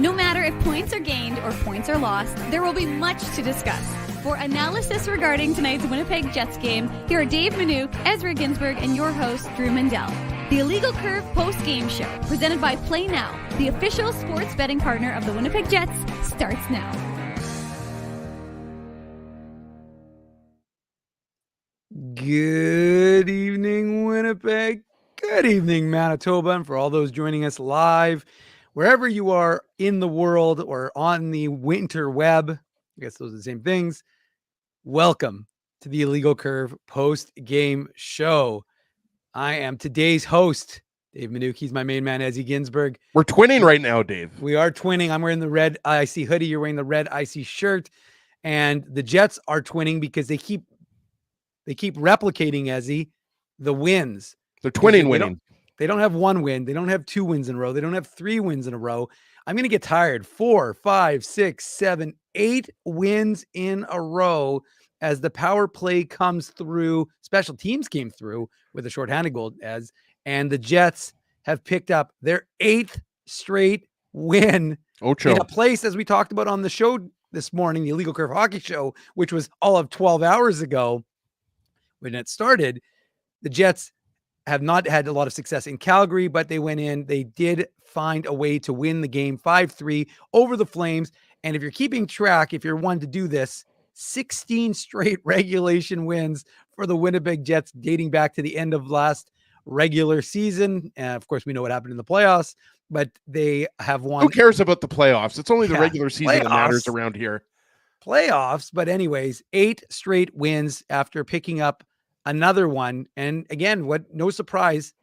No matter if points are gained or points are lost, there will be much to discuss. For analysis regarding tonight's Winnipeg Jets game, here are Dave Manouk, Ezra Ginsburg, and your host, Drew Mandel. The Illegal Curve post-game show, presented by Play Now, the official sports betting partner of the Winnipeg Jets, starts now. Good evening, Winnipeg. Good evening, Manitoba. And for all those joining us live, wherever you are in the world or on the winter web, I guess those are the same things. Welcome to the Illegal Curve post-game show. I am today's host, Dave Manouk. He's my main man, Ezzy Ginsburg. We're twinning right now, Dave. We are twinning. I'm wearing the red icy hoodie. You're wearing the red icy shirt. And the Jets are twinning because they keep replicating, Ezzy, the wins. They're twinning winning. They don't have one win. They don't have 2 wins in a row. They don't have 3 wins in a row. I'm going to get tired. 4, 5, 6, 7, 8 wins in a row as the power play comes through. Special teams came through with a shorthanded goal, and the Jets have picked up their 8th straight win in a place, as we talked about on the show this morning, the Illegal Curve Hockey Show, which was all of 12 hours ago when it started. The Jets have not had a lot of success in Calgary, but they went in. They did find a way to win the game 5-3 over the Flames. And if you're keeping track, if you're one to do this, 16 straight regulation wins for the Winnipeg Jets dating back to the end of last regular season. And of course, we know what happened in the playoffs, but they have won. Who cares about the playoffs? It's only the regular season that matters around here. Playoffs. But anyways, 8 straight wins after picking up another one. And again, no surprise,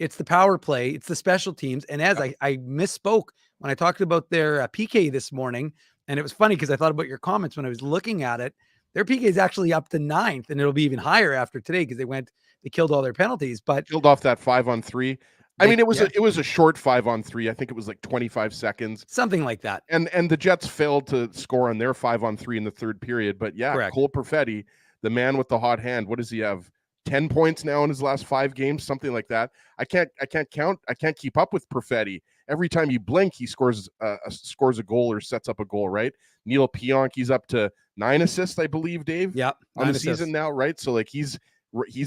it's the power play, it's the special teams. And as I misspoke when I talked about their PK this morning, and it was funny because I thought about your comments when I was looking at it. Their PK is actually up to 9th, and it'll be even higher after today because they killed all their penalties. But killed off that 5-on-3. I mean, it was a short 5-on-3. I think it was like 25 seconds, something like that. And the Jets failed to score on their 5-on-3 in the third period. But yeah, correct. Cole Perfetti, the man with the hot hand. What does he have? 10 points now in his last 5 games, something like that. I can't count. I can't keep up with Perfetti. Every time you blink, he scores a goal or sets up a goal, right? Neil Pionk, he's up to 9 assists, I believe, Dave. Yeah, on the season now, right? So like he's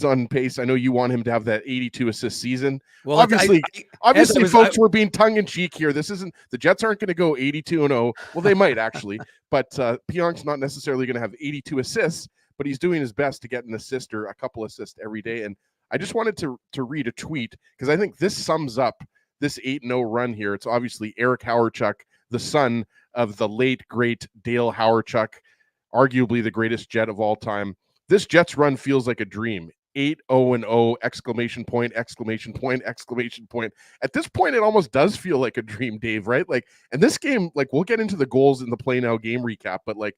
on pace. I know you want him to have that 82 assist season. Well, obviously, folks, we're being tongue in cheek here. This isn't, the Jets aren't going to go 82-0. Well, they might actually, but Pionk's not necessarily going to have 82 assists. But he's doing his best to get an assist or a couple assists every day. And I just wanted to read a tweet because I think this sums up this 8-0 run here. It's obviously Eric Hawerchuk, the son of the late, great Dale Hawerchuk, arguably the greatest Jet of all time. This Jets run feels like a dream. 8-0-0, exclamation point, exclamation point, exclamation point. At this point, it almost does feel like a dream, Dave, right? Like, and this game, like, we'll get into the goals in the Play Now game recap, but like,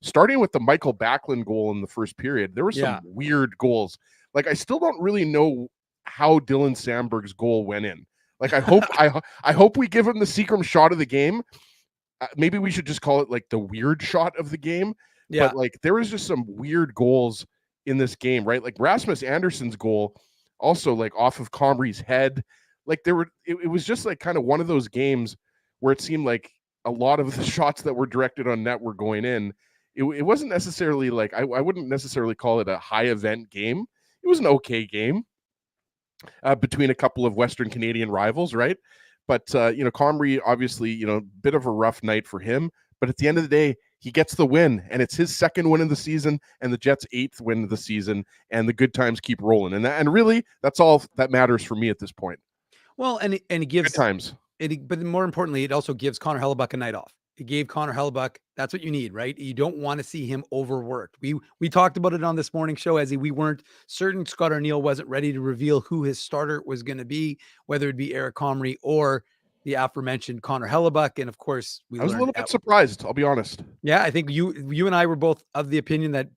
starting with the Michael Backlund goal in the first period, there were some weird goals. Like, I still don't really know how Dylan Samberg's goal went in. Like, I hope I hope we give him the secret shot of the game. Maybe we should just call it like the weird shot of the game. Yeah. But like, there was just some weird goals in this game, right? Like Rasmus Anderson's goal, also like off of Comrie's head. Like it was just like kind of one of those games where it seemed like a lot of the shots that were directed on net were going in. It wasn't necessarily like, I wouldn't necessarily call it a high event game. It was an okay game between a couple of Western Canadian rivals, right? But, Comrie, obviously, bit of a rough night for him. But at the end of the day, he gets the win, and it's his 2nd win of the season and the Jets' 8th win of the season, and the good times keep rolling. And really, that's all that matters for me at this point. Well, and it gives good times. But more importantly, it also gives Connor Hellebuyck a night off. It gave Connor Hellebuyck, that's what you need, right? You don't want to see him overworked. We talked about it on this morning show, as we weren't certain. Scott Arniel wasn't ready to reveal who his starter was going to be, whether it be Eric Comrie or the aforementioned Connor Hellebuyck. And of course, I was a little bit surprised, I'll be honest. Yeah, I think you and I were both of the opinion that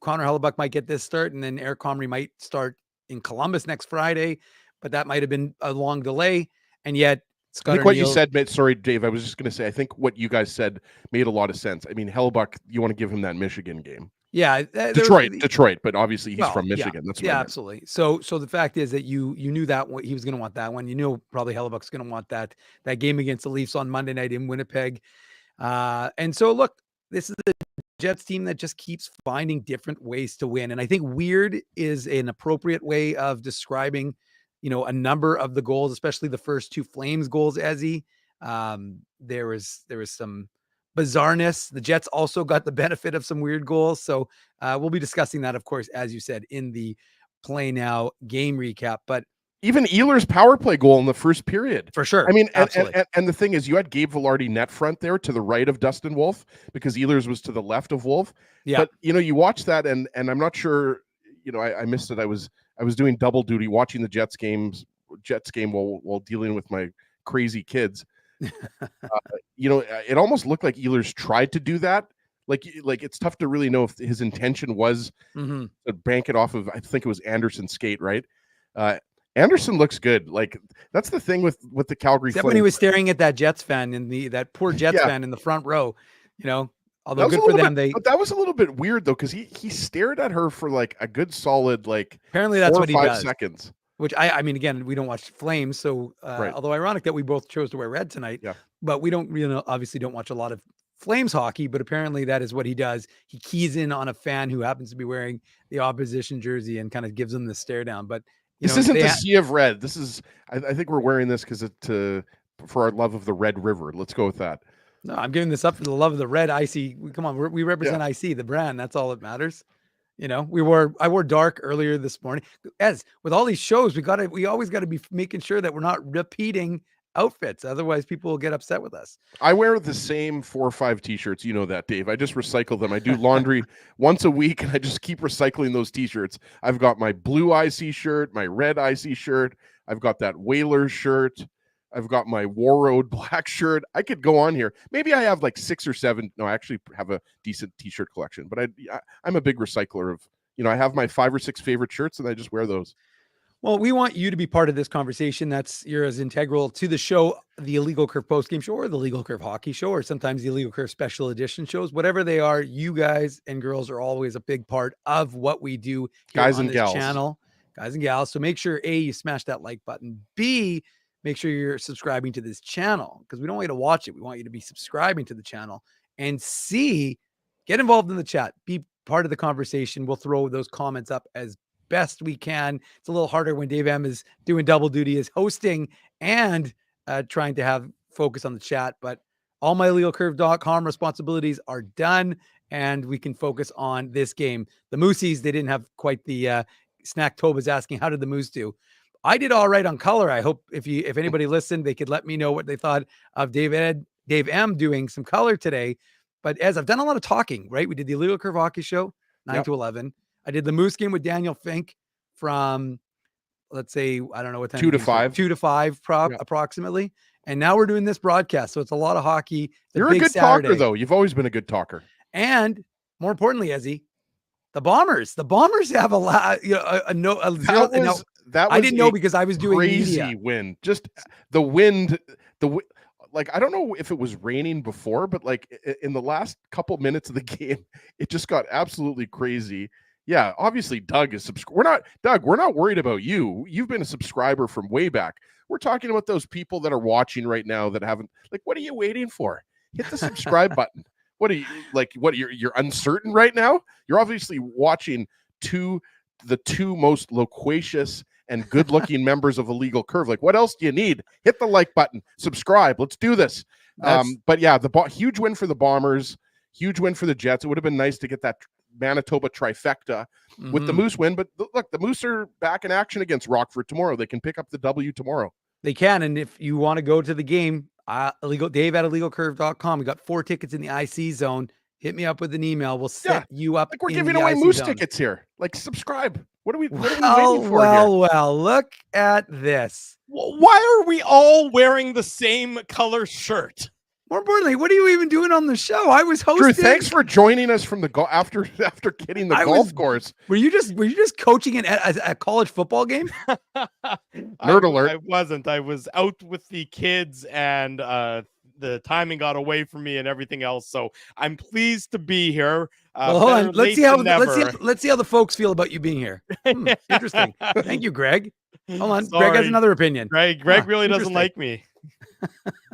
Connor Hellebuyck might get this start, and then Eric Comrie might start in Columbus next Friday, but that might have been a long delay. And yet I think what you said, sorry, Dave, I was just going to say, I think what you guys said made a lot of sense. I mean, Hellebuyck, you want to give him that Michigan game. Yeah. Detroit, but obviously he's from Michigan. That's what I meant. Absolutely. So the fact is that you knew that he was going to want that one. You knew probably Hellebuck's going to want that game against the Leafs on Monday night in Winnipeg. And so look, this is the Jets team that just keeps finding different ways to win. And I think weird is an appropriate way of describing, a number of the goals, especially the first two Flames goals, Ezzy. There was some bizarreness. The Jets also got the benefit of some weird goals. So we'll be discussing that, of course, as you said, in the Play Now game recap. But even Ehlers' power play goal in the first period. For sure. I mean, and the thing is, you had Gabe Vilardi net front there to the right of Dustin Wolf because Ehlers was to the left of Wolf. Yeah. But, you watch that and I'm not sure, I missed it. I was doing double duty watching the Jets game while dealing with my crazy kids. It almost looked like Ehlers tried to do that. Like it's tough to really know if his intention was to bank it off of, I think it was Anderson's skate, right? Anderson looks good. Like that's the thing with the Calgary Except Flames. When he was staring at that Jets fan that poor Jets fan in the front row, although good for them. But that was a little bit weird though, because he stared at her for like a good solid apparently that's 4 what he 5 does. Seconds. Which I mean, again, we don't watch Flames, so right. Although ironic that we both chose to wear red tonight, but we don't obviously don't watch a lot of Flames hockey, but apparently that is what he does. He keys in on a fan who happens to be wearing the opposition jersey and kind of gives them the stare down. But this isn't the sea of red. This is, I think we're wearing this because for our love of the Red River. Let's go with that. No, I'm giving this up for the love of the red IC. Come on, we represent IC, the brand. That's all that matters. I wore dark earlier this morning. As with all these shows, we always got to be making sure that we're not repeating outfits. Otherwise, people will get upset with us. I wear the same 4 or 5 t-shirts. You know that, Dave. I just recycle them. I do laundry once a week, and I just keep recycling those t-shirts. I've got my blue IC shirt, my red IC shirt. I've got that Whalers shirt. I've got my War Road black shirt. I could go on here. Maybe I have like 6 or 7. No, I actually have a decent t-shirt collection, but I'm a big recycler of, I have my 5 or 6 favorite shirts and I just wear those. Well, we want you to be part of this conversation. You're as integral to the show, the Illegal Curve postgame show or the Legal Curve hockey show, or sometimes the Illegal Curve special edition shows, whatever they are. You guys and girls are always a big part of what we do here on this channel, guys and gals. So make sure A, you smash that like button. B, make sure you're subscribing to this channel because we don't want you to watch it. We want you to be subscribing to the channel. And C, get involved in the chat. Be part of the conversation. We'll throw those comments up as best we can. It's a little harder when Dave M is doing double duty as hosting and trying to have focus on the chat. But all my legalcurve.com responsibilities are done and we can focus on this game. The Moosies, they didn't have quite the Snack Toba's asking, how did the Moose do? I did all right on color. I hope if anybody listened, they could let me know what they thought of Dave M doing some color today. But as I've done a lot of talking, right? We did the Illegal Curve Hockey Show, 9 to 11. I did the Moose game with Daniel Fink from, let's say, I don't know what time. 2 to 5. 2 to 5 approximately. And now we're doing this broadcast. So it's a lot of hockey. You're a good talker, though. You've always been a good talker. And more importantly, Ezzy, the Bombers have a lot, I didn't know because I was doing crazy media. Wind. Just the wind, like, I don't know if it was raining before, but like in the last couple minutes of the game, it just got absolutely crazy. Yeah, obviously Doug is we're not worried about you. You've been a subscriber from way back. We're talking about those people that are watching right now that haven't, like, what are you waiting for? Hit the subscribe button. What are you you're uncertain right now? You're obviously watching the two most loquacious and good-looking members of Illegal Curve. Like, what else do you need? Hit the like button, subscribe. Let's do this. But yeah, huge win for the Bombers, huge win for the Jets. It would have been nice to get that Manitoba trifecta with the Moose win. But look, the Moose are back in action against Rockford tomorrow. They can pick up the W tomorrow. They can, and if you want to go to the game, Dave at illegalcurve.com. We got 4 tickets in the IC zone. Hit me up with an email. We'll set you up. Like, we're giving away Moose tickets here. Like, subscribe. What are we waiting for here? Well, look at this. Why are we all wearing the same color shirt? More importantly, what are you even doing on the show? I was hosting. Drew, thanks for joining us from the after getting the golf course. Were you just coaching a college football game? Nerd alert. I wasn't. I was out with the kids, and the timing got away from me and everything else. So I'm pleased to be here. Well, hold on. Let's see how the folks feel about you being here. Interesting. Thank you, Greg. Hold on. Sorry. Greg has another opinion. Greg really doesn't like me.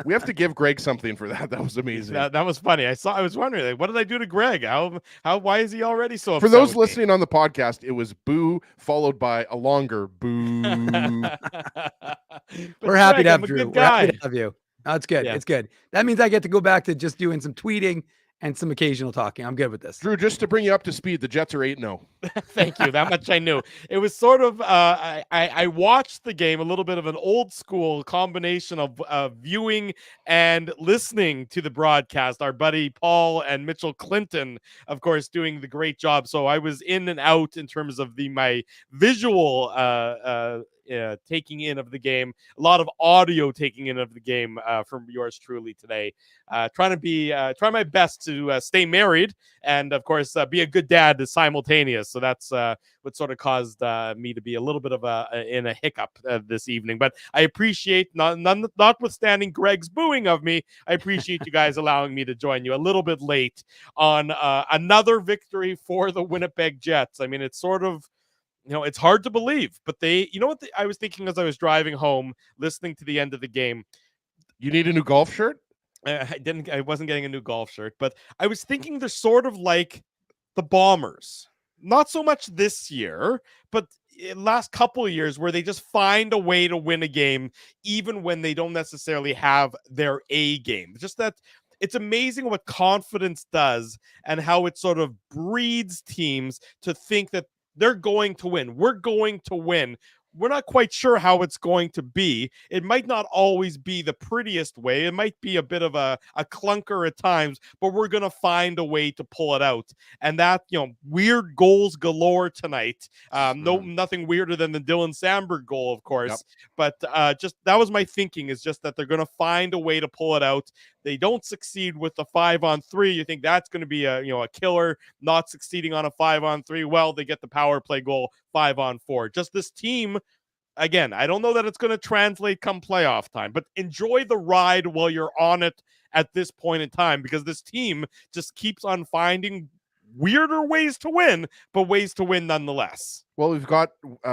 We have to give Greg something for that. That was amazing. That was funny. I was wondering, like, what did I do to Greg? Why is he already so upset? For those listening on the podcast, it was boo followed by a longer boo. We're happy to have Drew. We're happy to have you. Oh, it's good. Yeah. It's good. That means I get to go back to just doing some tweeting and some occasional talking. I'm good with this. Drew, just to bring you up to speed, the Jets are 8-0. Thank you. That much I knew. It was sort of, I watched the game, a little bit of an old school combination of viewing and listening to the broadcast. Our buddy Paul and Mitchell Clinton, of course, doing the great job. So I was in and out in terms of my visual taking in of the game, a lot of audio taking in of the game from yours truly today. Try my best to stay married and, of course, be a good dad simultaneous. So that's what sort of caused me to be a little bit of in a hiccup this evening. But I appreciate, notwithstanding Greg's booing of me, I appreciate you guys allowing me to join you a little bit late on another victory for the Winnipeg Jets. I mean, it's sort of, it's hard to believe, but I was thinking as I was driving home, listening to the end of the game. You need a new golf shirt? I wasn't getting a new golf shirt, but I was thinking they're sort of like the Bombers. Not so much this year, but last couple of years where they just find a way to win a game, even when they don't necessarily have their A game. Just that it's amazing what confidence does and how it sort of breeds teams to think that they're going to win. We're going to win. We're not quite sure how it's going to be. It might not always be the prettiest way. It might be a bit of a clunker at times, but we're going to find a way to pull it out. And that, weird goals galore tonight. Nothing weirder than the Dylan Samberg goal, of course. Yep. But just that was my thinking, is just that they're going to find a way to pull it out. They don't succeed with the 5-on-3. You think that's going to be a killer. Not succeeding on a 5-on-3. Well, they get the power play goal 5-on-4. Just this team, again, I don't know that it's going to translate come playoff time, but enjoy the ride while you're on it at this point in time, because this team just keeps on finding weirder ways to win, but ways to win nonetheless. Well, we've got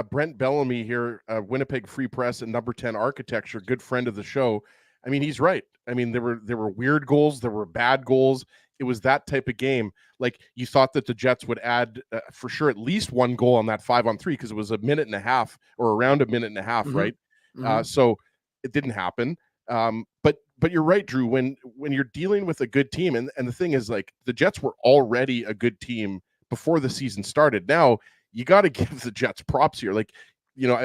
Brent Bellamy here, Winnipeg Free Press and Number 10 Architecture, good friend of the show. I mean, he's right. I mean, there were weird goals, there were bad goals. It was that type of game. Like, you thought that the Jets would add for sure at least one goal on that 5-on-3, because it was a minute and a half or around a minute and a half, right? Mm-hmm. So it didn't happen. But you're right, Drew. When you're dealing with a good team, and the thing is, like, the Jets were already a good team before the season started. Now you got to give the Jets props here. Like,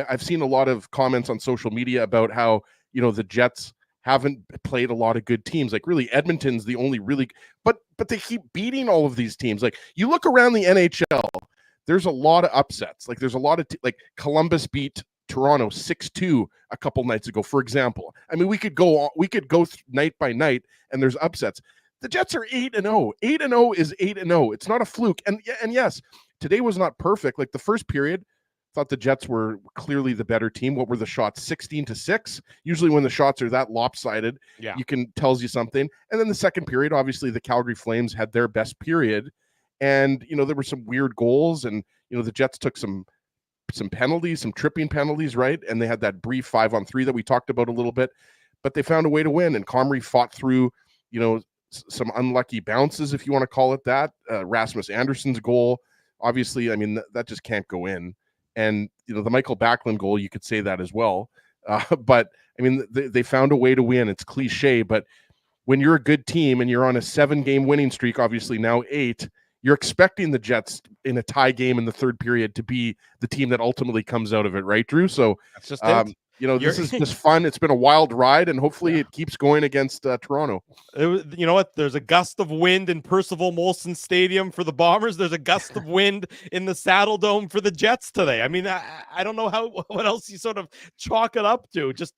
I've seen a lot of comments on social media about how the Jets haven't played a lot of good teams. Like, really, Edmonton's the only really, but they keep beating all of these teams. Like, you look around the NHL, there's a lot of upsets. Like, there's a lot of like Columbus beat Toronto 6-2 a couple nights ago, for example. I mean, we could go night by night, and there's upsets. The Jets are 8-0. 8-0 is 8-0. It's not a fluke. And yes, today was not perfect. Like, the first period, thought the Jets were clearly the better team. What were the shots? 16-6. Usually when the shots are that lopsided, tells you something. And then the second period, obviously the Calgary Flames had their best period. And, there were some weird goals, and, the Jets took some penalties, some tripping penalties, right? And they had that brief 5-on-3 that we talked about a little bit, but they found a way to win. And Comrie fought through, some unlucky bounces, if you want to call it that. Rasmus Anderson's goal, obviously, I mean, that just can't go in. And, the Michael Backlund goal, you could say that as well. But, I mean, they found a way to win. It's cliche, but when you're a good team and you're on a 7-game winning streak, obviously now 8, you're expecting the Jets in a tie game in the third period to be the team that ultimately comes out of it, right, Drew? So that's just it. this is just fun. It's been a wild ride, and hopefully it keeps going against Toronto. You know what? There's a gust of wind in Percival Molson Stadium for the Bombers. There's a gust of wind in the Saddle Dome for the Jets today. I mean, I don't know what else you sort of chalk it up to. Just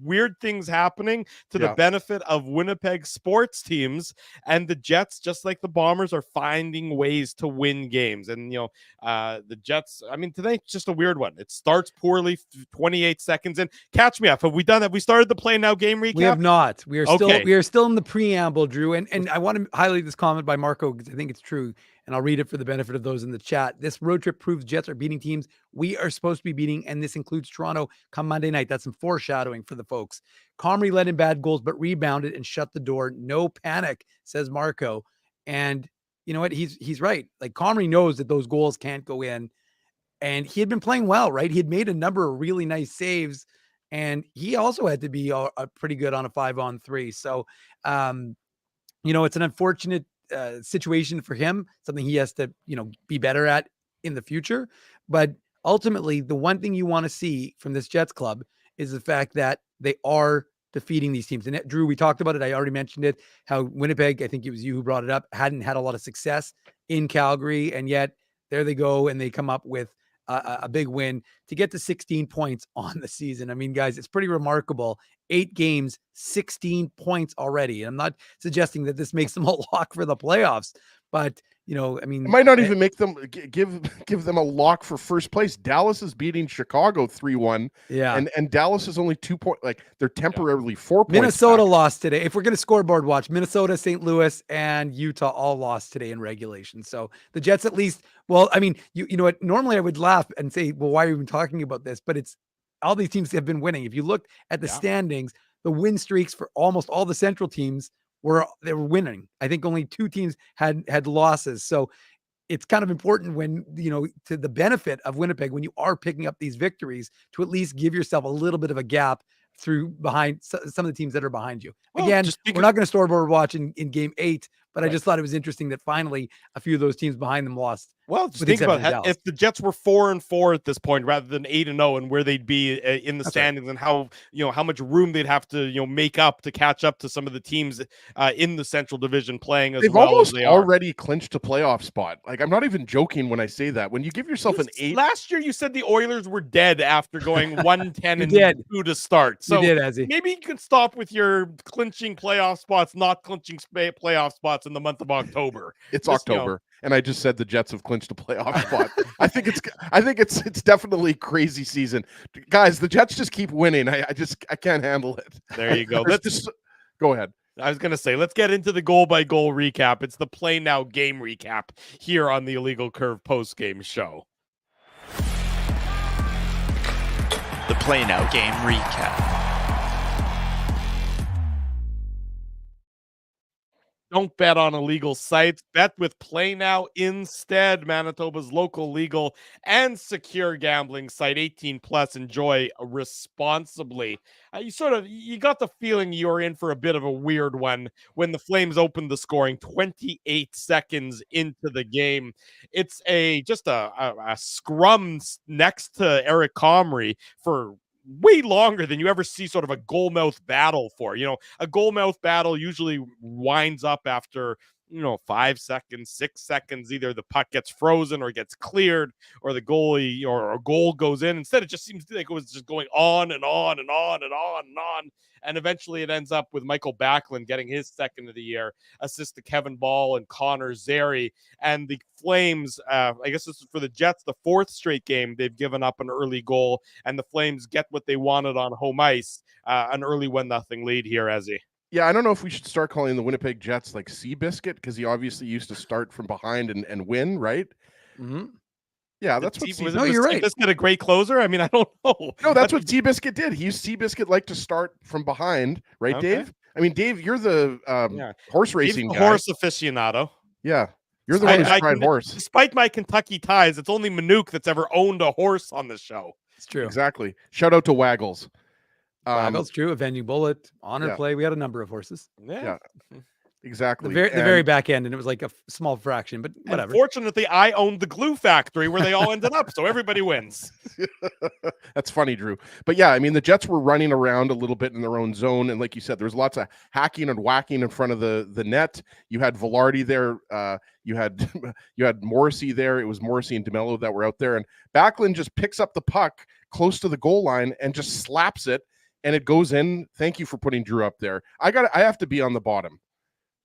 weird things happening to the benefit of Winnipeg sports teams, and the Jets, just like the Bombers, are finding ways to win games. And the Jets. I mean, tonight's just a weird one. It starts poorly, 28 seconds in. Catch me up. Have we done that? We started the Play Now game recap. We have not. We are still in the preamble, Drew. And I want to highlight this comment by Marco because I think it's true. And I'll read it for the benefit of those in the chat. This road trip proves Jets are beating teams we are supposed to be beating, and this includes Toronto come Monday night. That's some foreshadowing for the folks. Comrie let in bad goals, but rebounded and shut the door. No panic, says Marco. And you know what? He's right. Like, Comrie knows that those goals can't go in. And he had been playing well, right? He had made a number of really nice saves. And he also had to be pretty good on a 5-on-3. So, it's an unfortunate situation for him, something he has to, be better at in the future. But ultimately, the one thing you want to see from this Jets club is the fact that they are defeating these teams. And Drew, we talked about it. I already mentioned it, how Winnipeg, I think it was you who brought it up, hadn't had a lot of success in Calgary. And yet there they go. And they come up with a big win to get to 16 points on the season. I mean, guys, it's pretty remarkable. 8 games, 16 points already. And I'm not suggesting that this makes them a lock for the playoffs, but I mean, it might not even make them give them a lock for first place. Dallas is beating Chicago 3-1. Yeah. And Dallas is only 2 points. Like, they're temporarily 4 points. Minnesota back. Lost today. If we're going to scoreboard watch, Minnesota, St. Louis, and Utah all lost today in regulation. So the Jets, at least, well, I mean, you know what? Normally I would laugh and say, well, why are we even talking about this? But it's all these teams have been winning. If you look at the standings, the win streaks for almost all the Central teams they were winning. I think only 2 teams had losses. So it's kind of important when, to the benefit of Winnipeg, when you are picking up these victories, to at least give yourself a little bit of a gap through behind some of the teams that are behind you. Again, we're not going to scoreboard watch in game 8, but I just thought it was interesting that finally a few of those teams behind them lost. Well, just think about if the Jets were 4-4 at this point rather than 8-0, and where they'd be in the standings, and how much room they'd have to make up to catch up to some of the teams in the Central Division playing as They've well almost as they already clinched a playoff spot. Like, I'm not even joking when I say that. When you give yourself an 8, last year you said the Oilers were dead after going 1-10-2 to start. So you did, Ezzy. Maybe you could stop with your clinching playoff spots, not clinching playoff spots in the month of October. It's October. And I just said the Jets have clinched a playoff spot. I think it's definitely crazy season. Guys, the Jets just keep winning. I can't handle it. There you go. Go ahead. I was going to say, let's get into the goal-by-goal recap. It's the Play Now game recap here on the Illegal Curve post-game show. The Play Now game recap. Don't bet on illegal sites. Bet with Play Now instead. Manitoba's local, legal, and secure gambling site. 18 plus. Enjoy responsibly. You got the feeling you were in for a bit of a weird one when the Flames opened the scoring 28 seconds into the game. It's just a scrum next to Eric Comrie for way longer than you ever see sort of a goalmouth battle for. A goalmouth battle usually winds up after 5 seconds, 6 seconds. Either the puck gets frozen or gets cleared, or the goalie or a goal goes in. Instead, it just seems like it was just going on and on and on and on and on. And eventually it ends up with Michael Backlund getting his second of the year, assist to Kevin Ball and Connor Zary. And the Flames, I guess this is for the Jets, the 4th straight game they've given up an early goal, and the Flames get what they wanted on home ice, an early 1-0 lead here, Ezzy. Yeah, I don't know if we should start calling the Winnipeg Jets like Seabiscuit, because he obviously used to start from behind and win, right? Mm-hmm. Yeah, that's what you're right. Seabiscuit a great closer? I mean, I don't know. No, that's what Seabiscuit did. Seabiscuit liked to start from behind, right, okay. Dave? I mean, Dave, you're the horse racing guy. Horse aficionado. Yeah, you're the one who's tried horse. Despite my Kentucky ties, it's only Manuk that's ever owned a horse on the show. It's true. Exactly. Shout out to Waggles. Waggles, true. Avenging Bullet, Honor Play. We had a number of horses. Yeah. Exactly. The very back end, and it was like a small fraction, but whatever. Fortunately, I owned the glue factory where they all ended up, so everybody wins. That's funny, Drew. But yeah, I mean, the Jets were running around a little bit in their own zone, and like you said, there was lots of hacking and whacking in front of the net. You had Velarde there. You had Morrissey there. It was Morrissey and DeMello that were out there, and Backlund just picks up the puck close to the goal line and just slaps it, and it goes in. Thank you for putting Drew up there. I have to be on the bottom.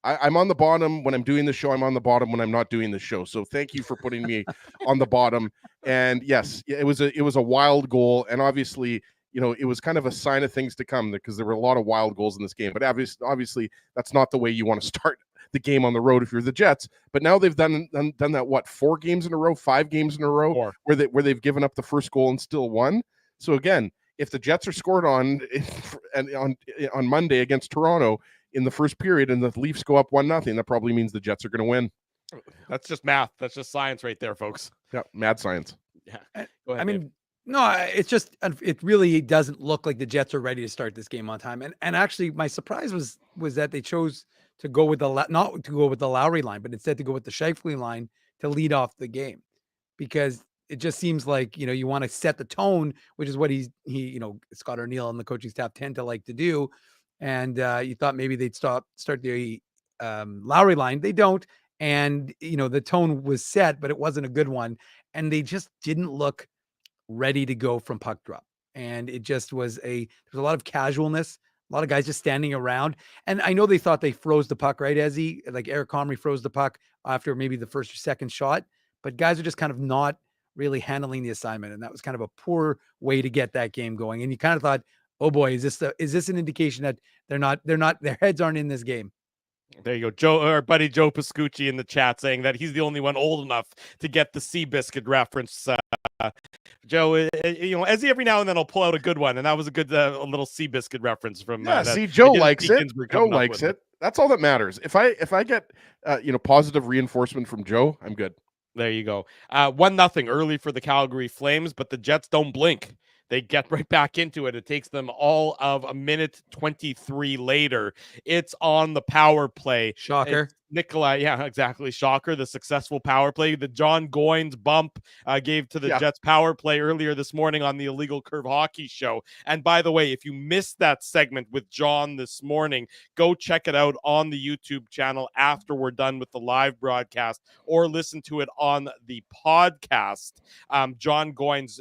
I'm on the bottom when I'm doing the show. I'm on the bottom when I'm not doing the show. So thank you for putting me on the bottom. And yes, it was a wild goal. And obviously, it was kind of a sign of things to come because there were a lot of wild goals in this game. But obviously, that's not the way you want to start the game on the road if you're the Jets. But now they've done that, what, 4 games in a row, 5 games in a row where they've given up the first goal and still won. So again, if the Jets are scored on Monday against Toronto in the first period and the Leafs go up 1-0, that probably means the Jets are going to win. That's just math. That's just science right there, folks. Yeah, mad science. Yeah. Go ahead, I mean, Dave. No, it really doesn't look like the Jets are ready to start this game on time. And actually, my surprise was that they chose to go with not to go with the Lowry line, but instead to go with the Scheifele line to lead off the game, because it just seems like, you want to set the tone, which is what he Scott O'Neill and the coaching staff tend to like to do. And you thought maybe they'd start the Lowry line. They don't. And, the tone was set, but it wasn't a good one. And they just didn't look ready to go from puck drop. And it just was there's a lot of casualness, a lot of guys just standing around. And I know they thought they froze the puck, right, Ezzy? Like Eric Comrie froze the puck after maybe the first or second shot, but guys are just kind of not really handling the assignment. And that was kind of a poor way to get that game going. And you kind of thought, oh boy, is this an indication that their heads aren't in this game? There you go. Our buddy Joe Pascucci in the chat saying that he's the only one old enough to get the Seabiscuit reference. Joe, Ezzy every now and then will pull out a good one, and that was a good little Seabiscuit reference from. Joe likes it. Joe likes it. That's all that matters. If I get positive reinforcement from Joe, I'm good. There you go. 1-0 early for the Calgary Flames, but the Jets don't blink. They get right back into it. It takes them all of a minute 23 later. It's on the power play. Shocker. It's Nikolai, yeah, exactly. Shocker, the successful power play. The John Goins bump gave to the Jets power play earlier this morning on the Illegal Curve Hockey Show. And by the way, if you missed that segment with John this morning, go check it out on the YouTube channel after we're done with the live broadcast, or listen to it on the podcast. John Goins,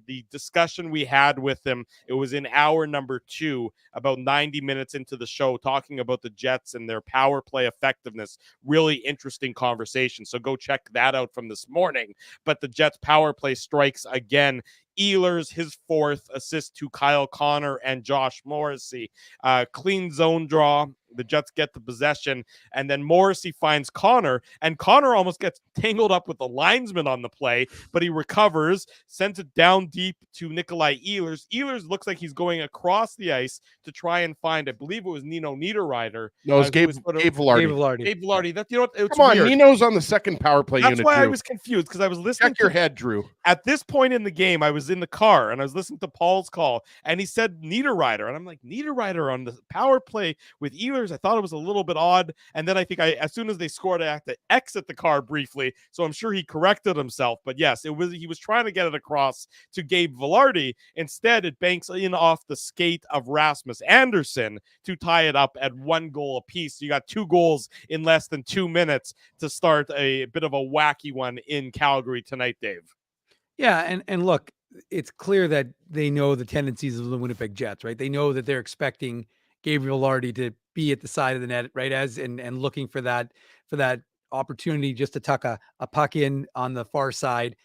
the discussion we had with him, it was in hour number 2, about 90 minutes into the show, talking about the Jets and their power play effectiveness. Really interesting conversation. So go check that out from this morning. But the Jets power play strikes again. Ehlers, his 4th assist to Kyle Connor and Josh Morrissey. Clean zone draw. The Jets get the possession, and then Morrissey finds Connor, and Connor almost gets tangled up with the linesman on the play, but he recovers, sends it down deep to Nikolai Ehlers. Ehlers looks like he's going across the ice to try and find, I believe it was Nino Niederreiter. No, it was Gabe Velarde. Gabe Velarde. That, it's Come on, weird. Nino's on the second power play unit. That's why Drew. I was confused, because I was listening. Check your head, Drew. At this point in the game, I was in the car, and I was listening to Paul's call, and he said Niederreiter, and I'm like, Niederreiter on the power play with Ehlers? I thought it was a little bit odd, and then I think as soon as they scored, I had to exit the car briefly, so I'm sure he corrected himself. But yes, he was trying to get it across to Gabe Velarde. Instead, it banks in off the skate of Rasmus Andersson to tie it up at 1 goal apiece. So you got 2 goals in less than 2 minutes to start a bit of a wacky one in Calgary tonight, Dave. Yeah, and look, it's clear that they know the tendencies of the Winnipeg Jets, right? They know that they're expecting Gabriel Velarde to be at the side of the net, right? And looking for that opportunity just to tuck a puck in on the far side.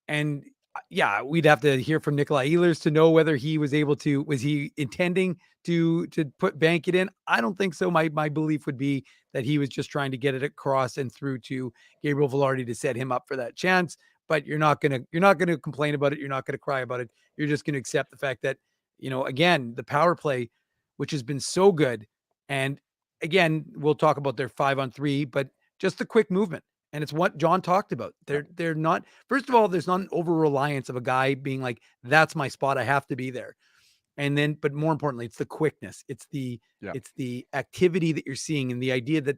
And yeah, we'd have to hear from Nikolai Ehlers to know whether he was he intending to bank it in? I don't think so. My belief would be that he was just trying to get it across and through to Gabriel Velarde to set him up for that chance. But you're not gonna complain about it. You're not gonna cry about it. You're just gonna accept the fact that, again, the power play, which has been so good. And again, we'll talk about their 5-on-3, but just the quick movement. And it's what John talked about. They're not, first of all, there's not an over reliance of a guy being like, that's my spot, I have to be there. but more importantly, it's the quickness. It's the activity that you're seeing, and the idea that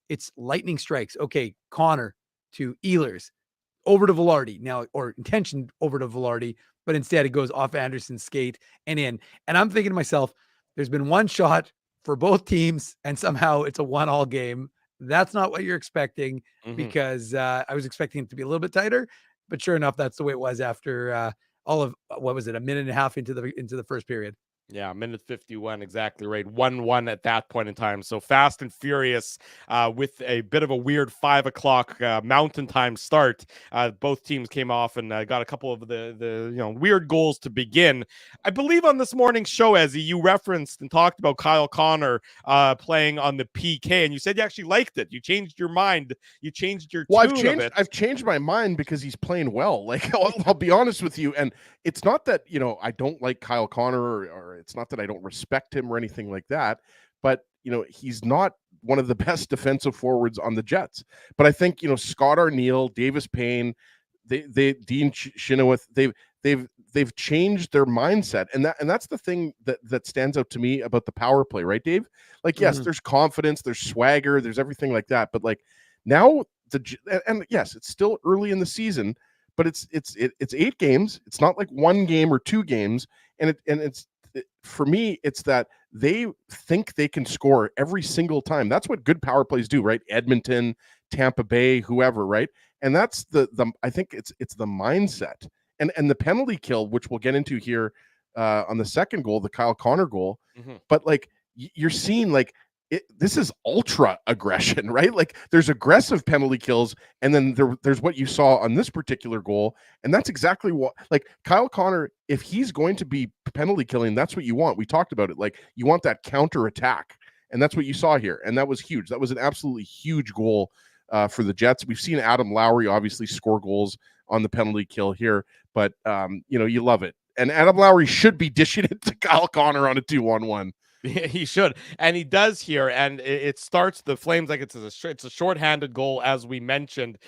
it's lightning strikes. Okay, Connor to Ehlers, over to Velarde now, or intention over to Velarde, but instead it goes off Anderson's skate and in. And I'm thinking to myself, there's been one shot for both teams, and somehow it's a 1-1 game. That's not what you're expecting, because I was expecting it to be a little bit tighter, but sure enough, that's the way it was after all of, what was it, a minute and a half into the first period. Yeah, minute 51, exactly right. 1-1 at that point in time. So fast and furious, with a bit of a weird 5 o'clock Mountain Time start. Both teams came off and got a couple of the weird goals to begin. I believe on this morning's show, Ezzy, you referenced and talked about Kyle Connor playing on the PK, and you said you actually liked it. You changed your mind. You changed your tune of it. I've changed my mind because he's playing well. Like, I'll be honest with you, and it's not that I don't like Kyle Connor, or it's not that I don't respect him or anything like that, but he's not one of the best defensive forwards on the Jets. But I think Scott Arniel, Davis Payne, Dean Chenoweth, they've changed their mindset, and that's the thing that stands out to me about the power play, right, Dave? Like, yes, there's confidence, there's swagger, there's everything like that, but like now and yes, it's still early in the season, but it's 8 games. It's not like 1 game or 2 games, and for me, it's that they think they can score every single time. That's what good power plays do, right? Edmonton, Tampa Bay, whoever, right? And that's I think it's the mindset, and the penalty kill, which we'll get into here on the second goal, the Kyle Connor goal. But like you're seeing, like, this is ultra aggression, right? Like, there's aggressive penalty kills, and then there's what you saw on this particular goal, and that's exactly what, like, Kyle Connor, if he's going to be penalty killing, that's what you want. We talked about it. Like, you want that counter attack, and that's what you saw here, and that was huge. That was an absolutely huge goal for the Jets. We've seen Adam Lowry obviously score goals on the penalty kill here, but you love it. And Adam Lowry should be dishing it to Kyle Connor on a 2-on-1. He should, and he does here, and it starts the Flames like it's a shorthanded goal, as we mentioned,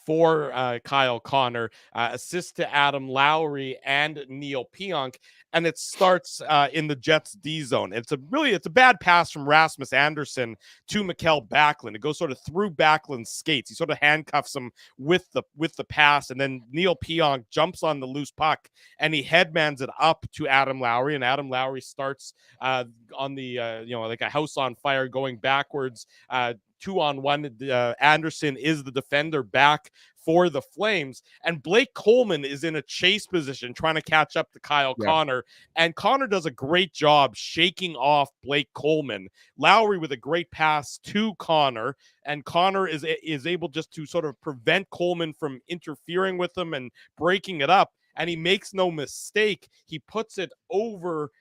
for Kyle Connor, assist to Adam Lowry and Neil Pionk, and it starts in the Jets D zone. It's a bad pass from Rasmus Andersson to Mikael Backlund. It goes sort of through Backlund's skates. He sort of handcuffs him with the pass, and then Neil Pionk jumps on the loose puck and he headmans it up to Adam Lowry, and Adam Lowry starts on the like a house on fire, going backwards, 2-on-1. Anderson is the defender back for the Flames, and Blake Coleman is in a chase position trying to catch up to Kyle Connor, and Connor does a great job shaking off Blake Coleman. Lowry with a great pass to Connor, and Connor is able just to sort of prevent Coleman from interfering with him and breaking it up. And he makes no mistake. He puts it over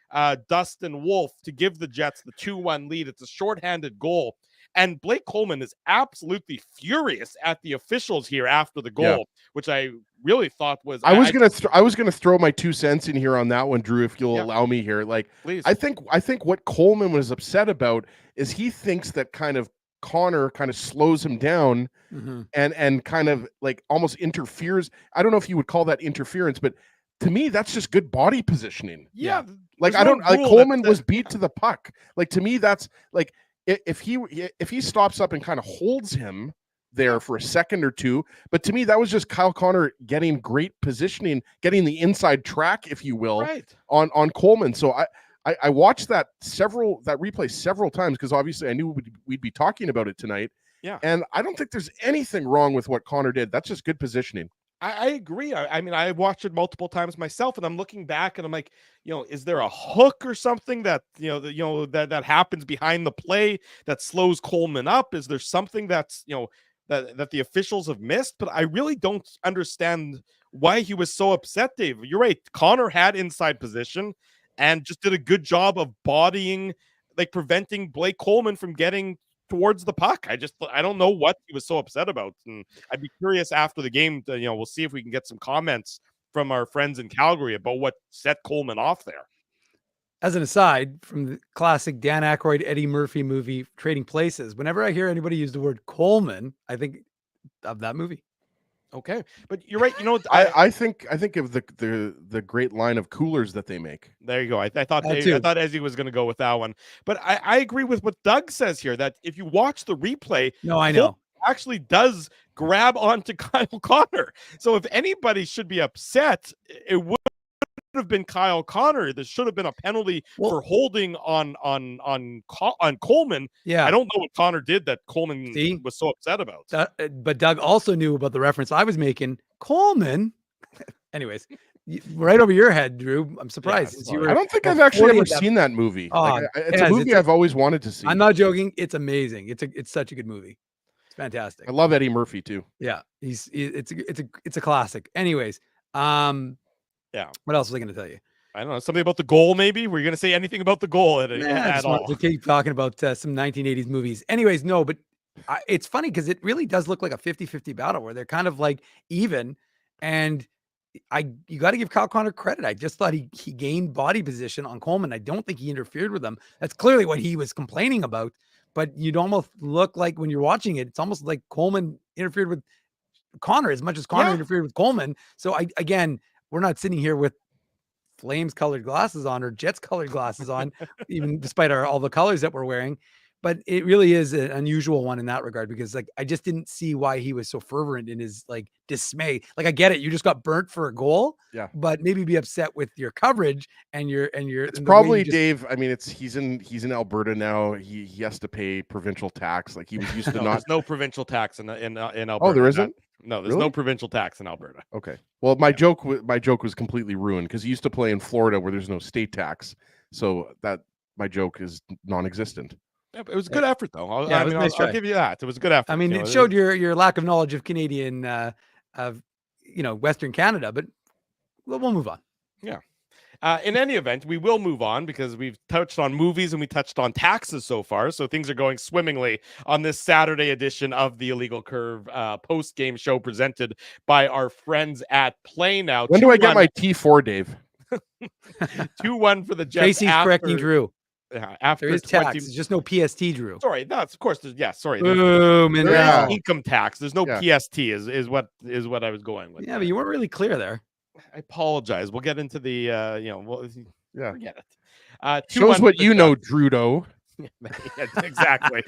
Dustin Wolf to give the Jets the 2-1 lead. It's a shorthanded goal. And Blake Coleman is absolutely furious at the officials here after the goal, which I really thought was. I was gonna throw my 2 cents in here on that one, Drew, if you'll allow me here. Like, please. I think what Coleman was upset about is he thinks that kind of Connor kind of slows him down and kind of like almost interferes. I don't know if you would call that interference, but to me, that's just good body positioning. Yeah. Like, I don't like Coleman was beat to the puck. Like, to me, that's like, if he stops up and kind of holds him there for a second or two, but to me, that was just Kyle Connor getting great positioning, getting the inside track, if you will, on Coleman. So I watched that replay several times, because obviously I knew we'd be talking about it tonight. Yeah. And I don't think there's anything wrong with what Connor did. That's just good positioning. I agree. I mean, I watched it multiple times myself, and I'm looking back and I'm like, is there a hook or something that, that happens behind the play that slows Coleman up? Is there something that's, that the officials have missed? But I really don't understand why he was so upset, Dave. You're right. Connor had inside position and just did a good job of bodying, like preventing Blake Coleman from getting towards the puck. I don't know what he was so upset about. And I'd be curious after the game to, we'll see if we can get some comments from our friends in Calgary about what set Coleman off there. As an aside, from the classic Dan Aykroyd, Eddie Murphy movie, Trading Places, whenever I hear anybody use the word Coleman, I think of that movie. Okay, but you're right. I think of the great line of coolers that they make. There you go. I thought That I too. thought Ezzy was going to go with that one, but I agree with what Doug says here. That if you watch the replay, No, I know. actually does grab onto Kyle Connor. So if anybody should be upset, it would have been Kyle Connor. There should have been a penalty for holding on Coleman. Yeah. I don't know what Connor did that Coleman was so upset about. But Doug also knew about the reference I was making. Coleman. Anyways, right over your head, Drew. I'm surprised. I don't think I've actually ever seen that movie. It's a movie I've always wanted to see. I'm not joking. It's amazing. It's such a good movie. It's fantastic. I love Eddie Murphy too. Yeah, it's a classic. Anyways, yeah. What else was I going to tell you? I don't know. Something about the goal, maybe? Were you going to say anything about the goal at all? To keep talking about some 1980s movies. Anyways, no, but it's funny because it really does look like a 50-50 battle where they're kind of like even. And you got to give Kyle Connor credit. I just thought he gained body position on Coleman. I don't think he interfered with him. That's clearly what he was complaining about. But you'd almost look like when you're watching it, it's almost like Coleman interfered with Connor as much as Connor interfered with Coleman. So again, we're not sitting here with Flames colored glasses on or Jets colored glasses on, even despite all the colors that we're wearing. But it really is an unusual one in that regard, because I just didn't see why he was so fervent in his dismay. I get it. You just got burnt for a goal, but maybe be upset with your coverage and your. It's probably Dave. I mean, he's in Alberta now. He has to pay provincial tax. He was used to not. There's no provincial tax in Alberta. Oh, there isn't? No, there's no provincial tax in Alberta. Okay. Well, my joke was completely ruined because he used to play in Florida where there's no state tax. So my joke is non-existent. Yeah, it was a good effort, though. I'll give you that. It was a good effort. I mean, it showed your lack of knowledge of Canadian, Western Canada, but we'll move on. Yeah. In any event, we will move on because we've touched on movies and we touched on taxes so far. So things are going swimmingly on this Saturday edition of the Illegal Curve post-game show presented by our friends at Play Now. When do I get my T4, Dave? 2-1 for the Jets. Tracy's correcting Drew. After there is tax. There's just no PST, Drew. Sorry, of course. Sorry. There's income tax. There's no PST. Is what I was going with. Yeah, but you weren't really clear there. I apologize. We'll get into the forget it. Shows what you know, Drudo. Exactly.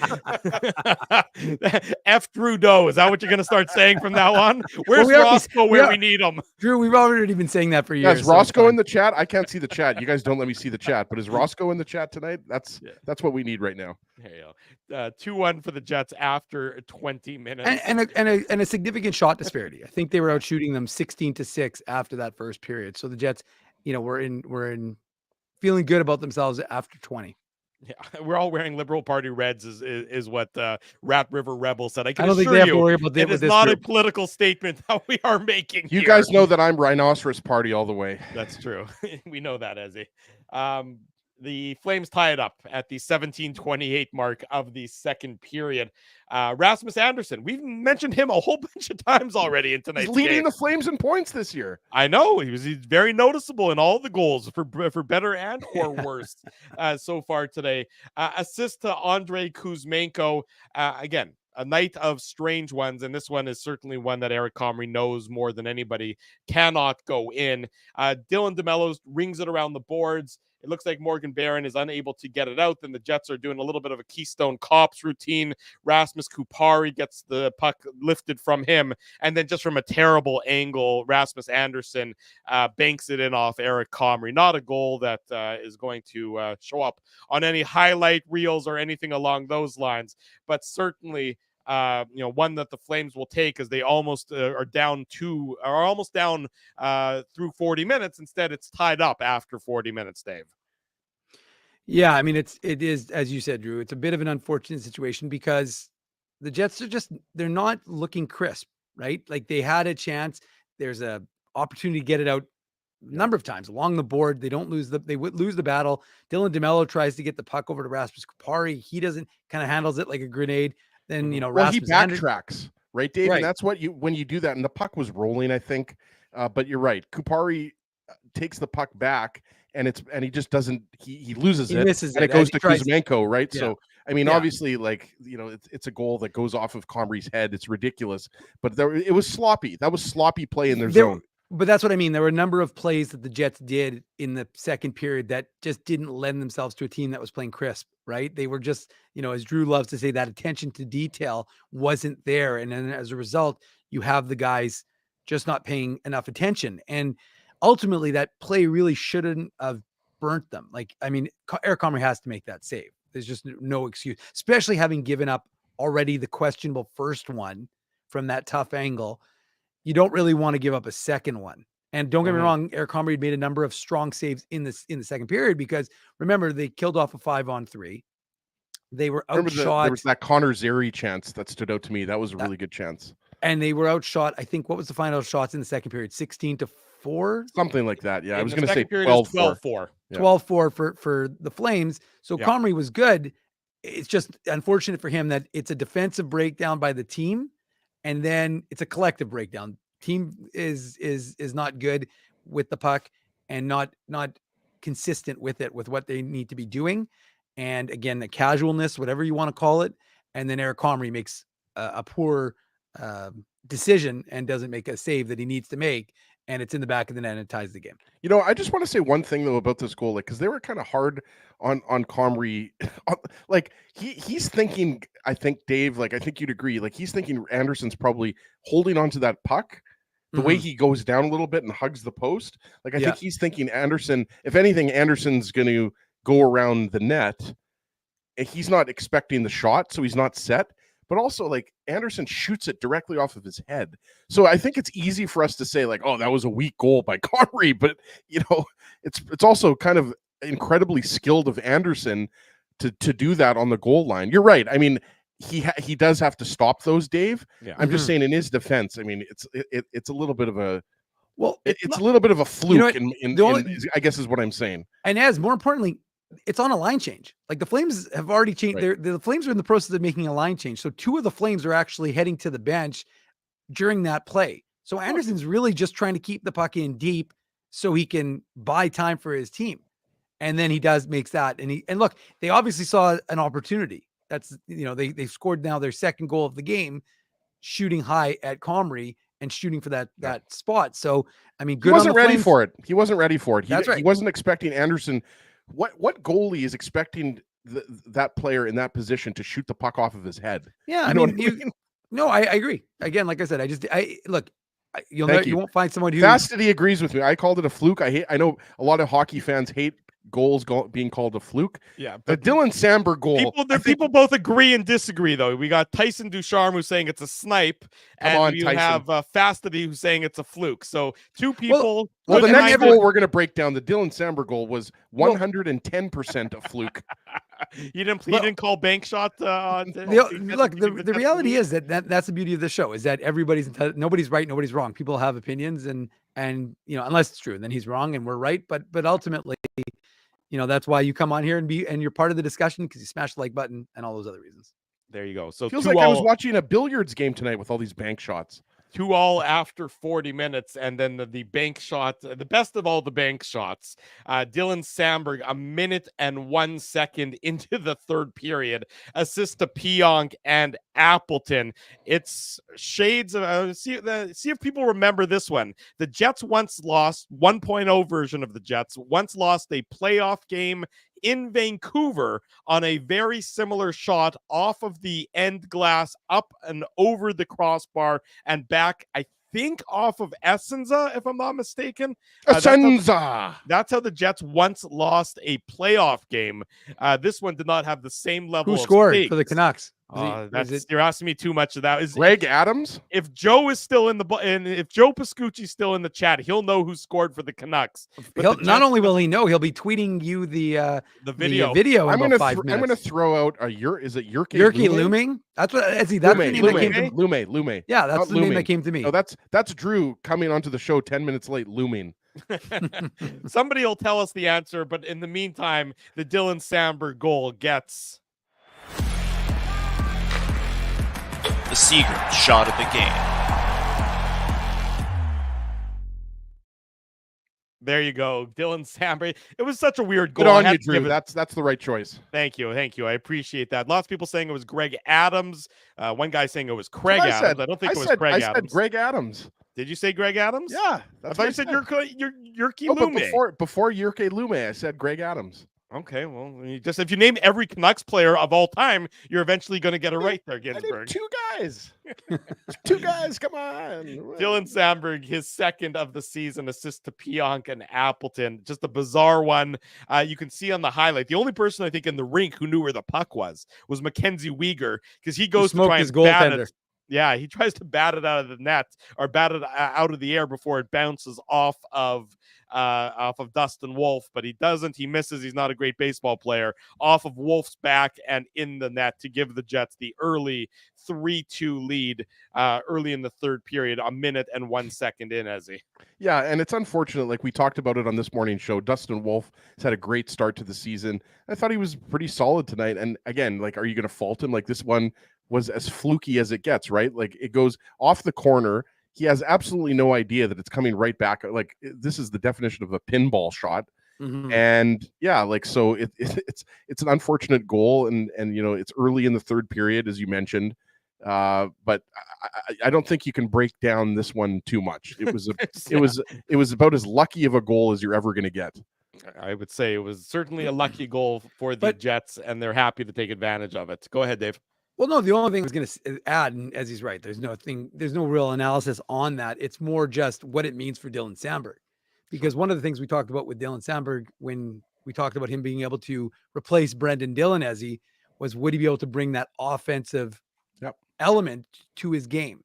F Trudeau. Is that what you're going to start saying from now on? Where's Roscoe where we need him? Drew, we've already been saying that for years. Is Roscoe in the chat? I can't see the chat. You guys don't let me see the chat. But is Roscoe in the chat tonight? That's what we need right now. There you go. 2-1 for the Jets after 20 minutes. And a significant shot disparity. I think they were out shooting them 16-6 after that first period. So the Jets, were in feeling good about themselves after 20. Yeah, we're all wearing Liberal Party reds, is what Rat River Rebel said. I don't think they have to worry about it is not a political statement that we are making. You guys know that I'm Rhinoceros Party all the way. That's true. We know that, Ezzy. The Flames tie it up at the 17:28 mark of the second period. Rasmus Andersson, we've mentioned him a whole bunch of times already in tonight's game. He's leading the Flames in points this year. I know. He's very noticeable in all the goals for better and or worse so far today. Assist to Andrei Kuzmenko. Again, a night of strange ones, and this one is certainly one that Eric Comrie knows more than anybody cannot go in. Dylan DeMello rings it around the boards. It looks like Morgan Barron is unable to get it out. Then the Jets are doing a little bit of a Keystone Cops routine. Rasmus Kupari gets the puck lifted from him. And then just from a terrible angle, Rasmus Andersson banks it in off Eric Comrie. Not a goal that is going to show up on any highlight reels or anything along those lines. But certainly, one that the Flames will take as they almost are almost down through 40 minutes. Instead, it's tied up after 40 minutes, Dave. Yeah, I mean, it is, as you said, Drew, it's a bit of an unfortunate situation because the Jets they're not looking crisp, right? They had a chance. There's a opportunity to get it out a number of times along the board. They lose the battle. Dylan DeMello tries to get the puck over to Rasmus Kupari. He doesn't, kind of handles it like a grenade. Then, he Rasmus backtracks, right, Dave? Right. And that's when you do that. And the puck was rolling, I think. But you're right. Kupari takes the puck back, and he just doesn't. He loses it, misses and it goes to Kuzmenko, right? Yeah. So I mean, obviously, like, you know, it's a goal that goes off of Comrie's head. It's ridiculous, but it was sloppy. That was sloppy play in their zone. But that's what I mean. There were a number of plays that the Jets did in the second period that just didn't lend themselves to a team that was playing crisp, right? They were just, you know, as Drew loves to say, that attention to detail wasn't there. And then as a result, you have the guys just not paying enough attention. And ultimately, that play really shouldn't have burnt them. Like, I mean, Eric Comrie has to make that save. There's just no excuse, especially having given up already the questionable first one from that tough angle. You don't really want to give up a second one. And don't get me wrong, Eric Comrie had made a number of strong saves in the second period, because remember, they killed off a 5-on-3. They were outshot. There was that Connor Zary chance that stood out to me. That was a really good chance. And they were outshot. I think, what was the final shots in the second period? 16-4? Something like that. Yeah, I was going to say 12-4. 12-4 for the Flames. So Comrie was good. It's just unfortunate for him that it's a defensive breakdown by the team, and then it's a collective breakdown. Team is not good with the puck and not consistent with it, with what they need to be doing. And again, the casualness, whatever you want to call it. And then Eric Comrie makes a poor decision and doesn't make a save that he needs to make. And it's in the back of the net and it ties the game. You know, I just want to say one thing though about this goal, like, because they were kind of hard on Comrie. Like, he's thinking, I think, Dave, like, I think you'd agree, like, he's thinking Anderson's probably holding onto that puck the way he goes down a little bit and hugs the post. Like, I think he's thinking Anderson, if anything, Anderson's going to go around the net. He's not expecting the shot, so he's not set. But also, like, Anderson shoots it directly off of his head. So I think it's easy for us to say, like, oh, that was a weak goal by Calgary. But, you know, it's also kind of incredibly skilled of Anderson to do that on the goal line. You're right. I mean, he does have to stop those, Dave. Yeah. I'm just saying, in his defense, I mean, it's a little bit of a it's a little bit of a fluke. You know, I guess is what I'm saying. And as more importantly, it's on a line change. Like, the Flames have already changed. Right. The Flames are in the process of making a line change. So 2 of the Flames are actually heading to the bench during that play. So Anderson's really just trying to keep the puck in deep so he can buy time for his team. And then he makes that. And look, they obviously saw an opportunity. That's, you know, they scored now their second goal of the game, shooting high at Comrie and shooting for that spot. So, I mean, good. He wasn't ready for it. He wasn't ready for it. That's right. He wasn't expecting Anderson. What goalie is expecting that player in that position to shoot the puck off of his head? Yeah, I mean, no, I agree. Again, like I said, you won't find someone who Fastity agrees with me. I called it a fluke. I know a lot of hockey fans hate goals being called a fluke. Yeah, but the Dylan Samberg goal. People both agree and disagree, though. We got Tyson Ducharme who's saying it's a snipe, and you have Fastity who's saying it's a fluke. So 2 people. Well, the next goal we're going to break down, the Dylan Samberg goal, was 110% a fluke. You didn't call bank shot. Look, the reality is that's the beauty of the show, is that nobody's right, nobody's wrong. People have opinions, and you know, unless it's true, then he's wrong and we're right. But ultimately, you know, that's why you come on here and you're part of the discussion, because you smash the like button and all those other reasons. There you go. So feels like I was watching a billiards game tonight with all these bank shots. 2-2 after 40 minutes, and then the bank shot, the best of all the bank shots. Dylan Samberg, 1 minute and 1 second into the third period, assist to Pionk and Appleton. It's shades of see if people remember this one. The Jets once lost 1.0 version of the Jets once lost a playoff game in Vancouver on a very similar shot off of the end glass, up and over the crossbar and back, I think off of Essenza, if I'm not mistaken. Essenza! That's how the Jets once lost a playoff game. This one did not have the same level of scored stakes. for the Canucks? You're asking me too much of that. Is Greg Adams? If Joe is still and if Joe Pascucci's still in the chat, he'll know who scored for the Canucks. But not only will he know, he'll be tweeting you the video. I'm going to throw out is it Jyrki Looming? That's what that's the name that came to me. Lume. Yeah, that's the name that came to me. No, that's Drew coming onto the show 10 minutes late. Looming. Somebody will tell us the answer, but in the meantime, the Dylan Samberg goal gets the Seager shot of the game. There you go, Dylan Samberg. It was such a weird goal. Good on you, Drew. That's the right choice. Thank you. I appreciate that. Lots of people saying it was Greg Adams. One guy saying it was Craig Adams. I don't think it was Craig Adams. I said Greg Adams. Did you say Greg Adams? Yeah, I thought you said Jyrki Lume. But before Jyrki Lume, I said Greg Adams. Okay, well, if you name every Canucks player of all time, you're eventually going to get it right there, Ginsburg. Two guys. Two guys, come on. Dylan Samberg, his second of the season, assist to Pionk and Appleton. Just a bizarre one. You can see on the highlight, the only person I think in the rink who knew where the puck was Mackenzie Weegar, because he goes to try and bat it. Yeah, he tries to bat it out of the net or bat it out of the air before it bounces off of Dustin Wolf, but he doesn't. He misses. He's not a great baseball player. Off of Wolf's back and in the net to give the Jets the early 3-2 lead early in the third period, a minute and 1 second in, Ezzy. Yeah, and it's unfortunate. Like we talked about it on this morning's show, Dustin Wolf has had a great start to the season. I thought he was pretty solid tonight. And again, like, are you going to fault him? Like this one was as fluky as it gets, right? Like it goes off the corner. He has absolutely no idea that it's coming right back. Like this is the definition of a pinball shot. Mm-hmm. And yeah, like, so it's an unfortunate goal. And, it's early in the third period, as you mentioned. But I don't think you can break down this one too much. It was, it was about as lucky of a goal as you're ever going to get. I would say it was certainly a lucky goal for the Jets, and they're happy to take advantage of it. Go ahead, Dave. Well, no, the only thing I was going to add, and as he's right, there's no real analysis on that. It's more just what it means for Dylan Samberg, because one of the things we talked about with Dylan Samberg when we talked about him being able to replace Brendan Dillon was would he be able to bring that offensive element to his game?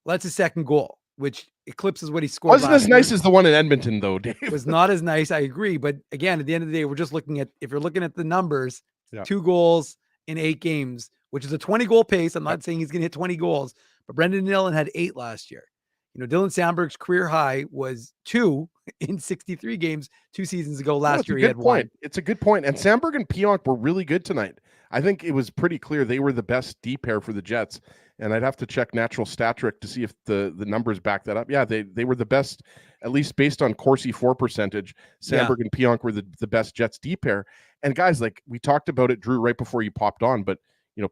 Well, that's his second goal, which eclipses what he scored. Wasn't as nice as the one in Edmonton, though, Dave. It was not as nice. I agree. But again, at the end of the day, we're just looking at, if you're looking at the numbers, 2 goals in 8 games, which is a 20-goal pace. I'm not saying he's going to hit 20 goals, but Brendan Dillon had 8 last year. Dylan Samberg's career high was 2 in 63 games 2 seasons ago. Last year he had 1. It's a good point. And Samberg and Pionk were really good tonight. I think it was pretty clear they were the best D pair for the Jets. And I'd have to check Natural Stat Trick to see if the numbers back that up. Yeah, they were the best, at least based on Corsi 4 percentage. Samberg and Pionk were the best Jets D pair. And guys, like we talked about it, Drew, right before you popped on, but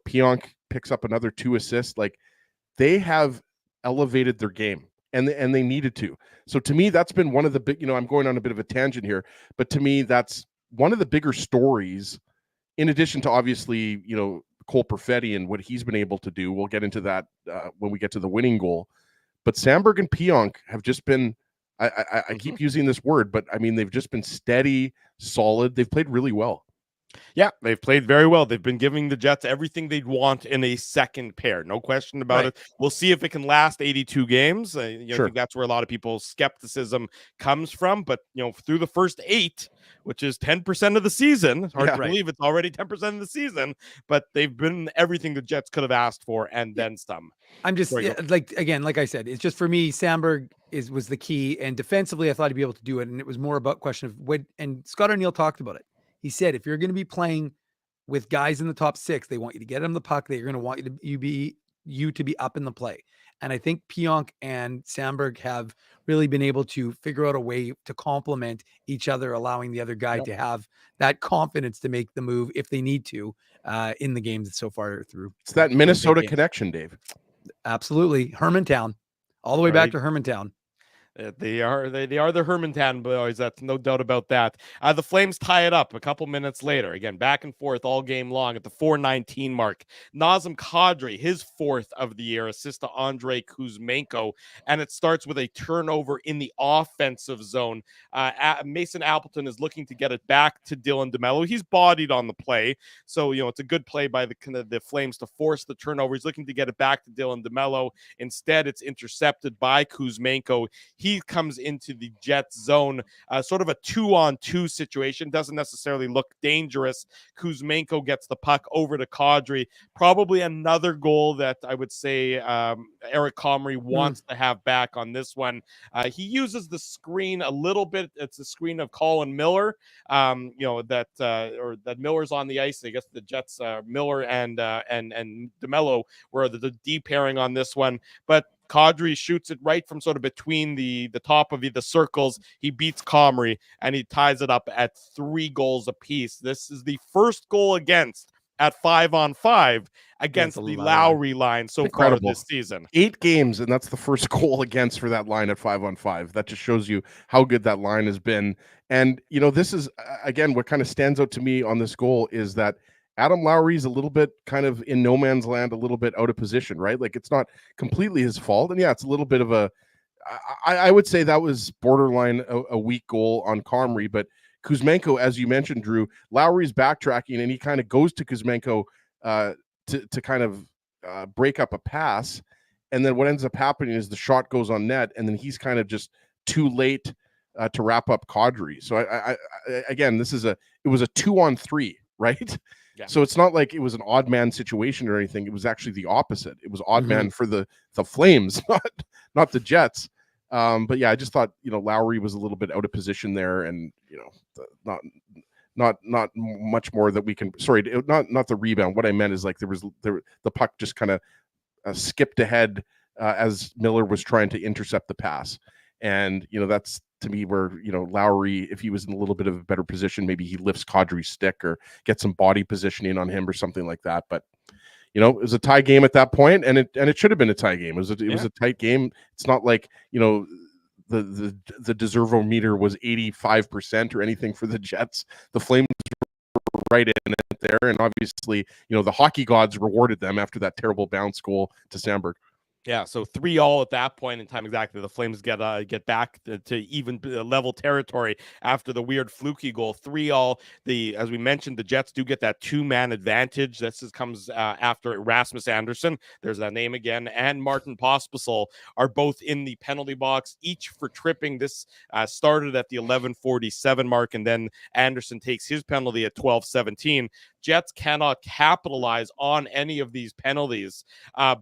Pionk picks up another 2 assists. Like they have elevated their game, and they needed to. So to me, that's been one of the big, I'm going on a bit of a tangent here, but to me, that's one of the bigger stories, in addition to obviously, Cole Perfetti and what he's been able to do. We'll get into that when we get to the winning goal. But Samberg and Pionk have just been, I keep using this word, but I mean, they've just been steady, solid. They've played really well. Yeah, they've played very well. They've been giving the Jets everything they'd want in a second pair. No question about it. We'll see if it can last 82 games. I think that's where a lot of people's skepticism comes from. But, through the first 8, which is 10% of the season, hard to believe it's already 10% of the season, but they've been everything the Jets could have asked for and then some. I'm just like I said, it's just for me, Samberg was the key. And defensively, I thought he'd be able to do it. And it was more about question of what, and Scott O'Neill talked about it. He said, if you're going to be playing with guys in the top 6, they want you to get them the puck. They're going to want you to be up in the play. And I think Pionk and Samberg have really been able to figure out a way to complement each other, allowing the other guy to have that confidence to make the move if they need to in the games so far through. It's that Minnesota connection, Dave. Absolutely. Hermantown, all the way back to Hermantown. They are the Hermantown boys. That's no doubt about that. The Flames tie it up a couple minutes later. Again, back and forth all game long at the 4:19 mark. Nazem Kadri, his 4th of the year, assist to Andrei Kuzmenko, and it starts with a turnover in the offensive zone. Mason Appleton is looking to get it back to Dylan DeMello. He's bodied on the play, so it's a good play by the Flames to force the turnover. He's looking to get it back to Dylan DeMello. Instead, it's intercepted by Kuzmenko. He comes into the Jets zone, sort of a 2-on-2 situation. Doesn't necessarily look dangerous. Kuzmenko gets the puck over to Kadri. Probably another goal that I would say Eric Comrie wants to have back on this one. He uses the screen a little bit. It's a screen of Colin Miller. That Miller's on the ice. I guess the Jets, Miller and DeMello were the D pairing on this one. But Kadri shoots it right from sort of between the top of the circles. He beats Comrie, and he ties it up at 3 goals apiece. This is the first goal against at 5-on-5 against the Lowry line so far this season. 8 games, and that's the first goal against for that line at 5-on-5. That just shows you how good that line has been. And, this is, again, what kind of stands out to me on this goal is that Adam Lowry's a little bit kind of in no man's land, a little bit out of position, right? Like, it's not completely his fault. And yeah, it's a little bit of I would say that was borderline a weak goal on Comrie, but Kuzmenko, as you mentioned, Drew, Lowry's backtracking, and he kind of goes to Kuzmenko to kind of break up a pass. And then what ends up happening is the shot goes on net, and then he's kind of just too late to wrap up Kadri. So I again, it was a 2-on-3, right? Yeah. So it's not like it was an odd man situation or anything. It was actually the opposite. It was odd man for the Flames, not the Jets. But yeah, I just thought, Lowry was a little bit out of position there, and not much more that we can. Sorry, not the rebound. What I meant is like the puck just kind of skipped ahead as Miller was trying to intercept the pass, and that's to me where Lowry, if he was in a little bit of a better position, maybe he lifts Kadri's stick or gets some body positioning on him or something like that. But it was a tie game at that point, and it should have been a tie game. It was a tight game. It's not like the deservo meter was 85% or anything for the Jets. The Flames were right in it there, and obviously the hockey gods rewarded them after that terrible bounce goal to Samberg. Yeah, so 3-3 at that point in time. Exactly, the Flames get back to even level territory after the weird fluky goal. 3-3. As we mentioned, the Jets do get that 2-man advantage. This comes after Rasmus Andersson. There's that name again, and Martin Pospisil are both in the penalty box, each for tripping. This started at the 11:47 mark, and then Andersson takes his penalty at 12:17. Jets cannot capitalize on any of these penalties,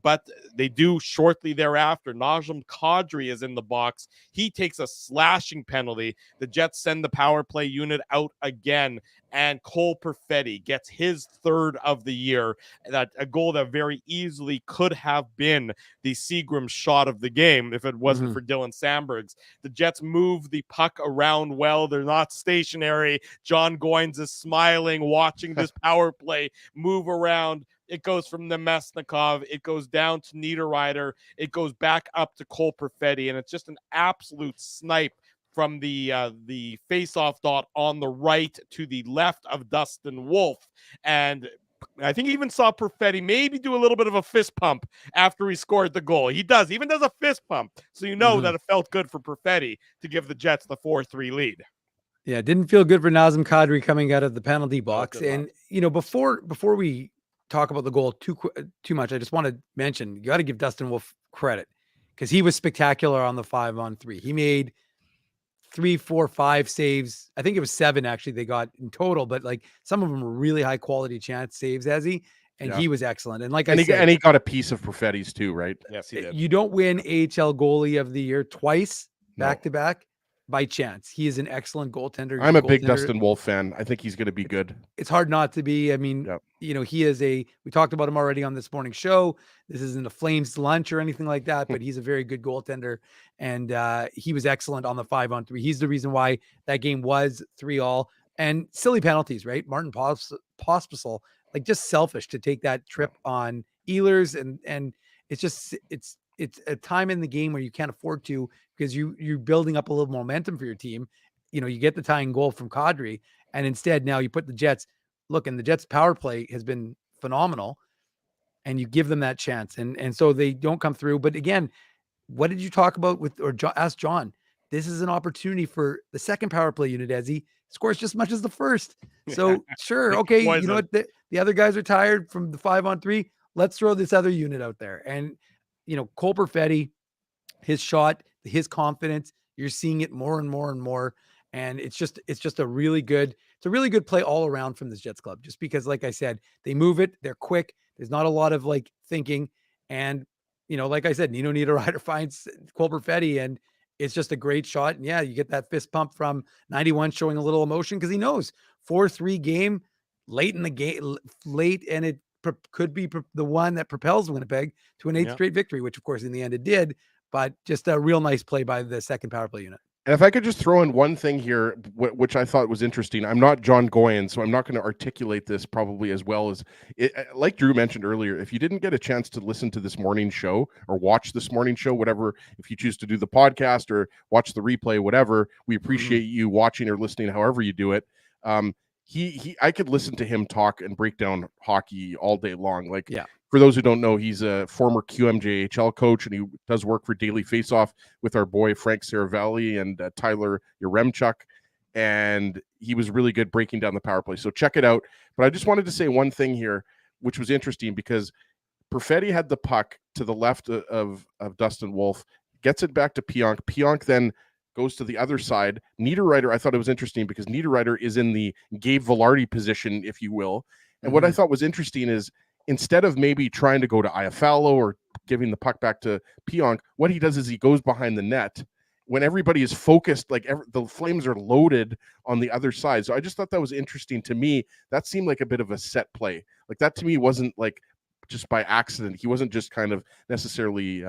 but they do shortly thereafter. Nazem Kadri is in the box. He takes a slashing penalty. The Jets send the power play unit out again, and Cole Perfetti gets his 3rd of the year. A goal that very easily could have been the Seagram shot of the game if it wasn't for Dylan Sambergs. The Jets move the puck around well. They're not stationary. John Goins is smiling, watching this power play move around. It goes from Nemesnikov. It goes down to Niederreiter. It goes back up to Cole Perfetti, and it's just an absolute snipe from the face-off dot on the right to the left of Dustin Wolf. And I think he even saw Perfetti maybe do a little bit of a fist pump after he scored the goal. He even does a fist pump. So that it felt good for Perfetti to give the Jets the 4-3 lead. Yeah, it didn't feel good for Nazem Kadri coming out of the penalty box. And, before we talk about the goal too much, I just want to mention, you got to give Dustin Wolf credit because he was spectacular on the 5-on-3. He made 3, 4, 5 saves. I think it was 7 actually they got in total, but like some of them were really high quality chance saves, he was excellent. And he got a piece of Perfetti's too, right? Yes, he did. You don't win AHL goalie of the year twice back to back by chance. He is an excellent goaltender. I'm a big Dustin Wolf fan. I think he's going to be good. It's hard not to be. I mean, he is we talked about him already on this morning show. This isn't a Flames lunch or anything like that, but he's a very good goaltender. And he was excellent on the 5-on-3. He's the reason why that game was 3-3. And silly penalties, right? Martin Pospisil, like just selfish to take that trip on Ehlers. And it's a time in the game where you can't afford to, because you're building up a little momentum for your team. You get the tying goal from Kadri, and instead now you put the Jets. Look, and the Jets power play has been phenomenal, and you give them that chance, and so they don't come through. But again, what did you talk about ask John? This is an opportunity for the second power play unit as he scores just as much as the first. So sure, okay, you know what? The other guys are tired from the 5-on-3. Let's throw this other unit out there. And Cole Perfetti, his shot, his confidence, you're seeing it more and more and more. And it's just a really good play all around from this Jets club, just because, like I said, they move it, they're quick. There's not a lot of thinking. And, like I said, Nino Niederreiter finds Cole Perfetti, and it's just a great shot. And yeah, you get that fist pump from 91 showing a little emotion because he knows 4-3 game late in the game, and could be the one that propels Winnipeg to an 8th straight victory, which of course in the end it did, but just a real nice play by the second power play unit. And if I could just throw in one thing here, which I thought was interesting. I'm not John Goyen, so I'm not going to articulate this probably as well as it. Like Drew mentioned earlier, if you didn't get a chance to listen to this morning show or watch this morning show, whatever, if you choose to do the podcast or watch the replay, whatever, we appreciate you watching or listening, however you do it. I could listen to him talk and break down hockey all day long. Like, for those who don't know, he's a former QMJHL coach, and he does work for Daily Faceoff with our boy Frank Saravelli and Tyler Yaremchuk, and he was really good breaking down the power play. So check it out. But I just wanted to say one thing here, which was interesting, because Perfetti had the puck to the left of Dustin Wolf, gets it back to Pionk. Pionk then goes to the other side. Niederreiter, I thought it was interesting because Niederreiter is in the Gabe Velarde position, if you will. And what I thought was interesting is, instead of maybe trying to go to Iafallo or giving the puck back to Pionk, what he does is he goes behind the net when everybody is focused, like the Flames are loaded on the other side. So I just thought that was interesting to me. That seemed like a bit of a set play. Like that to me wasn't like just by accident. He wasn't just kind of necessarily,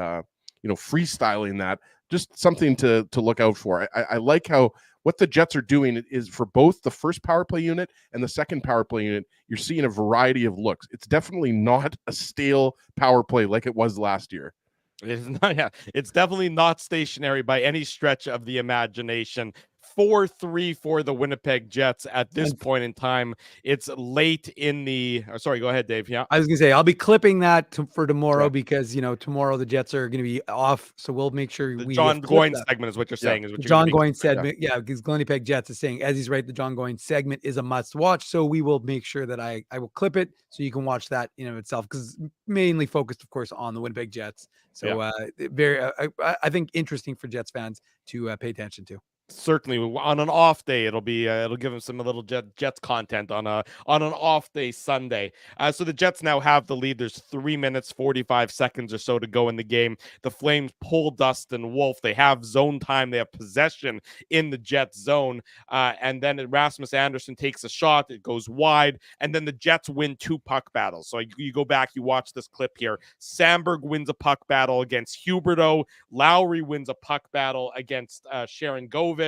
freestyling that. Just something to look out for. I like how what the Jets are doing is for both the first power play unit and the second power play unit, you're seeing a variety of looks. It's definitely not a stale power play like it was last year. It's not, it's definitely not stationary by any stretch of the imagination. 4-3 for the Winnipeg Jets at this point in time. It's late in the. Sorry, go ahead, Dave. Yeah, I was gonna say I'll be clipping that for tomorrow because tomorrow the Jets are gonna be off, so we'll make sure the we. John Goyen segment is what you're saying. Is what John Goyen segment? Yeah, because Winnipeg Jets is saying, as he's right, the John Goyen segment is a must watch. So we will make sure that I will clip it so you can watch that in of itself, because mainly focused, of course, on the Winnipeg Jets. So I think interesting for Jets fans to pay attention to. Certainly on an off day, it'll give them some little Jets content on an off day Sunday. So the Jets now have the lead. There's 3 minutes 45 seconds or so to go in the game. The Flames pull Dustin Wolf. They have zone time. They have possession in the Jets zone, and then Rasmus Andersson takes a shot. It goes wide, and then the Jets win 2 puck battles. So you go back, you watch this clip here. Samberg wins a puck battle against Huberdeau. Lowry wins a puck battle against Sharon Govich.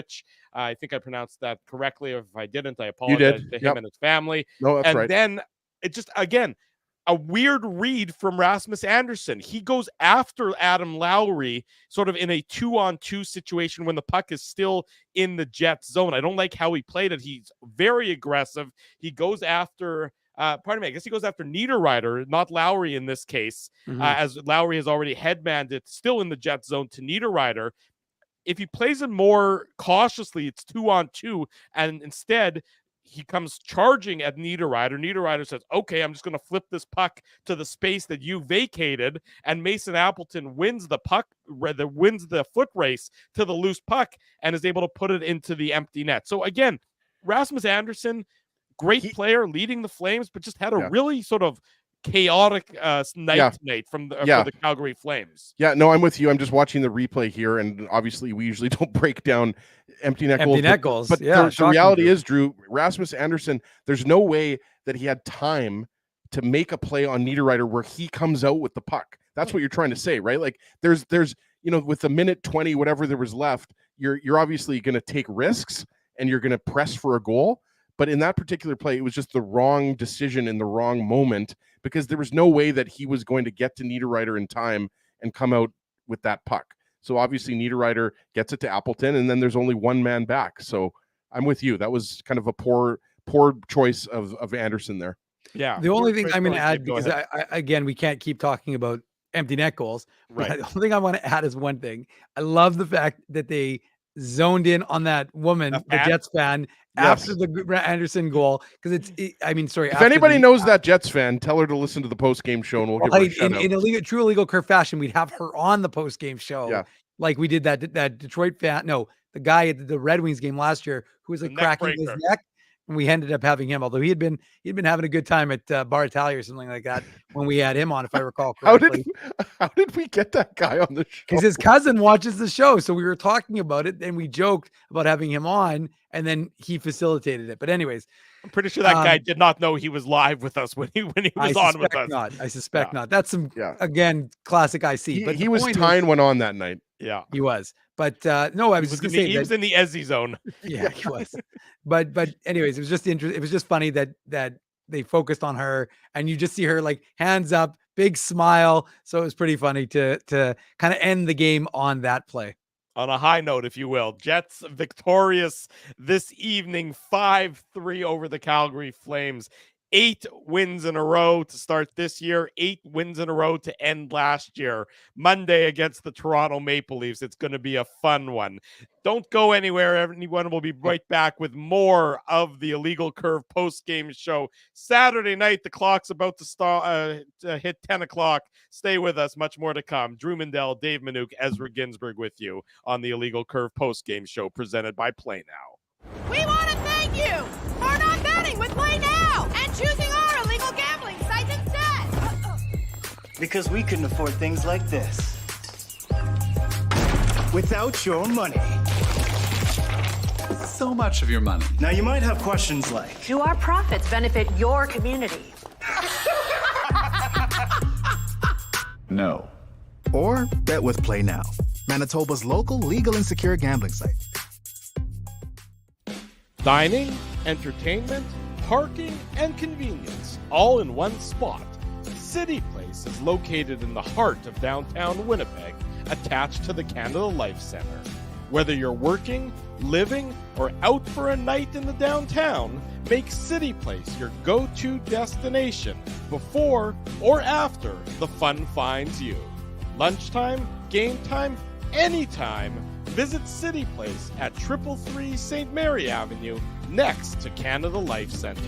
I think I pronounced that correctly. If I didn't, I apologize to him and his family. No, that's right. And then it just, again, a weird read from Rasmus Andersson. He goes after Adam Lowry sort of in a 2-on-2 situation when the puck is still in the Jets zone. I don't like how he played it. He's very aggressive. He goes after I guess he goes after Niederreiter, not Lowry in this case, as Lowry has already headmanned it still in the Jets zone to Niederreiter. If he plays it more cautiously, it's 2-on-2, and instead he comes charging at Niederreiter. Niederreiter says, okay, I'm just going to flip this puck to the space that you vacated, and Mason Appleton wins the puck, wins the foot race to the loose puck, and is able to put it into the empty net. So again, Rasmus Andersson, great player, leading the Flames, but just had a really sort of chaotic night tonight for the Calgary Flames. Yeah, no, I'm with you. I'm just watching the replay here, and obviously we usually don't break down empty net goals. But the reality is, Drew, Rasmus Andersson, there's no way that he had time to make a play on Niederreiter where he comes out with the puck. That's what you're trying to say, right? Like there's with the minute 20, whatever there was left, you're obviously going to take risks and you're going to press for a goal. But in that particular play, it was just the wrong decision in the wrong moment, because there was no way that he was going to get to Niederreiter in time and come out with that puck. So obviously Niederreiter gets it to Appleton, and then there's only one man back. So I'm with you. That was kind of a poor choice of Anderson there. Yeah. The only thing I'm going to add, because again, we can't keep talking about empty net goals. Right. The only thing I want to add is one thing. I love the fact that they zoned in on that woman, the Jets fan, after the Anderson goal, because if anybody knows that Jets fan, tell her to listen to the post-game show, and we'll give her a shout out. In a true illegal curve fashion, we'd have her on the post-game show, like we did that Detroit fan. No, the guy at the Red Wings game last year who was like cracking his neck. we ended up having him, although he'd been having a good time at Bar Italia or something like that when we had him on, if I recall correctly. How did we get that guy on the show? Because his cousin watches the show, so we were talking about it and we joked about having him on, and then he facilitated it. But anyways, I'm pretty sure that guy did not know he was live with us when he was on with us. I suspect not. That's some again classic IC. But he was tying one on that night. Yeah, he was. But no, I was just going to say he was in the Ezzy zone. Yeah, he was. But anyways, it was just interesting. It was just funny that they focused on her, and you just see her like hands up, big smile. So it was pretty funny to kind of end the game on that play. On a high note, if you will, Jets victorious this evening, 5-3 over the Calgary Flames. 8 wins in a row to start this year, 8 wins in a row to end last year. Monday against the Toronto Maple Leafs. It's going to be a fun one. Don't go anywhere. Everyone will be right back with more of the Illegal Curve post-game show. Saturday night, the clock's about to hit 10 o'clock. Stay with us. Much more to come. Drew Mandel, Dave Manouk, Ezra Ginsburg with you on the Illegal Curve post-game show presented by Play Now. We want to thank you for not betting with Play Now and choosing our illegal gambling site instead. Because we couldn't afford things like this without your money. So much of your money. Now you might have questions like, do our profits benefit your community? No. Or bet with Play Now, Manitoba's local legal and secure gambling site. Dining, entertainment, parking, and convenience, all in one spot. City Place is located in the heart of downtown Winnipeg, attached to the Canada Life Centre. Whether you're working, living, or out for a night in the downtown, make City Place your go-to destination before or after the fun finds you. Lunchtime, game time, anytime. Visit City Place at 333 St. Mary Avenue, next to Canada Life Centre.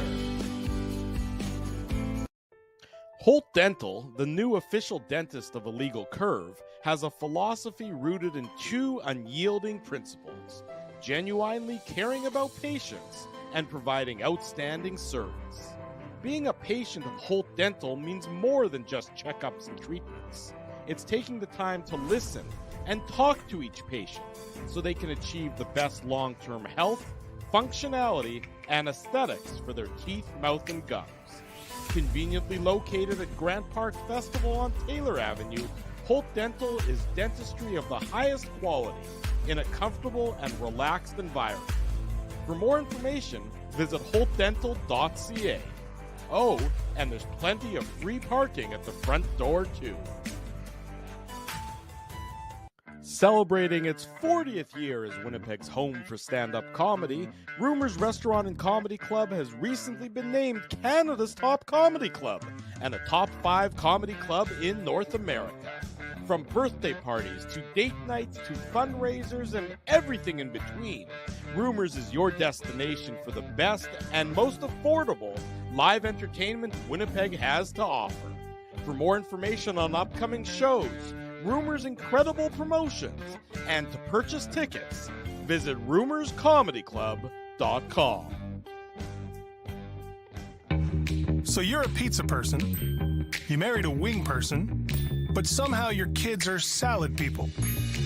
Holt Dental, the new official dentist of Illegal Curve, has a philosophy rooted in 2 unyielding principles: genuinely caring about patients and providing outstanding service. Being a patient of Holt Dental means more than just checkups and treatments. It's taking the time to listen and talk to each patient so they can achieve the best long-term health, functionality, and aesthetics for their teeth, mouth, and gums. Conveniently located at Grant Park Festival on Taylor Avenue, Holt Dental is dentistry of the highest quality in a comfortable and relaxed environment. For more information, visit holtdental.ca. Oh, and there's plenty of free parking at the front door, too. Celebrating its 40th year as Winnipeg's home for stand-up comedy, Rumors Restaurant and Comedy Club has recently been named Canada's top comedy club and a top 5 comedy club in North America. From birthday parties to date nights to fundraisers and everything in between, Rumors is your destination for the best and most affordable live entertainment Winnipeg has to offer. For more information on upcoming shows, Rumors' incredible promotions, and to purchase tickets, visit rumorscomedyclub.com. So you're a pizza person, you married a wing person, but somehow your kids are salad people.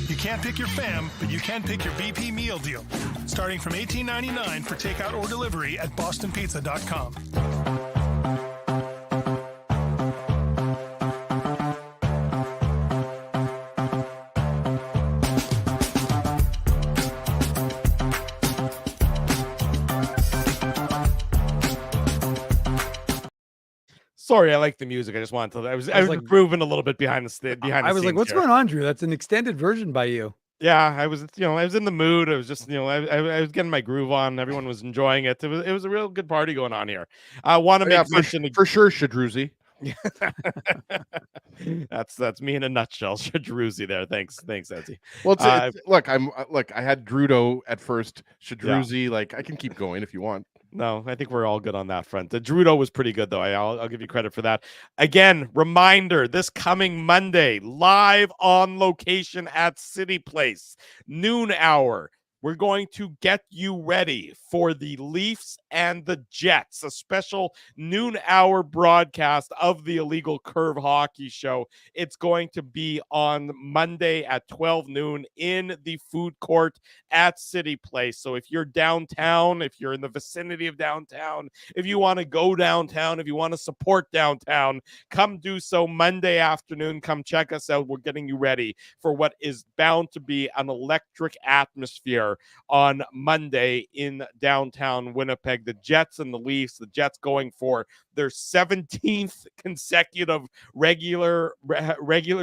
You can't pick your fam, but you can pick your BP meal deal, starting from $18.99 for takeout or delivery at bostonpizza.com. Sorry, I like the music. I just wanted to. I was like, grooving a little bit behind the I was like, "What's going on, Drew? That's an extended version by you." Yeah, I was. I was in the mood. I was just, I was getting my groove on. Everyone was enjoying it. It was a real good party going on here. I want to make mention for sure, Shadruzi. That's me in a nutshell, Shadruzi. There, thanks, Ezzy. Well, look, I had Drudo at first, Shadruzi. Yeah. Like, I can keep going if you want. No, I think we're all good on that front. The Drudo was pretty good, though. I'll give you credit for that. Again, reminder, this coming Monday, live on location at City Place, noon hour. we're going to get you ready for the Leafs and the Jets, a special noon hour broadcast of the Illegal Curve Hockey Show. It's going to be on Monday at 12 noon in the food court at City Place. So if you're downtown, if you're in the vicinity of downtown, if you want to go downtown, if you want to support downtown, come do so Monday afternoon. Come check us out. We're getting you ready for what is bound to be an electric atmosphere on Monday in downtown Winnipeg. The Jets and the Leafs, the Jets going for their 17th consecutive regular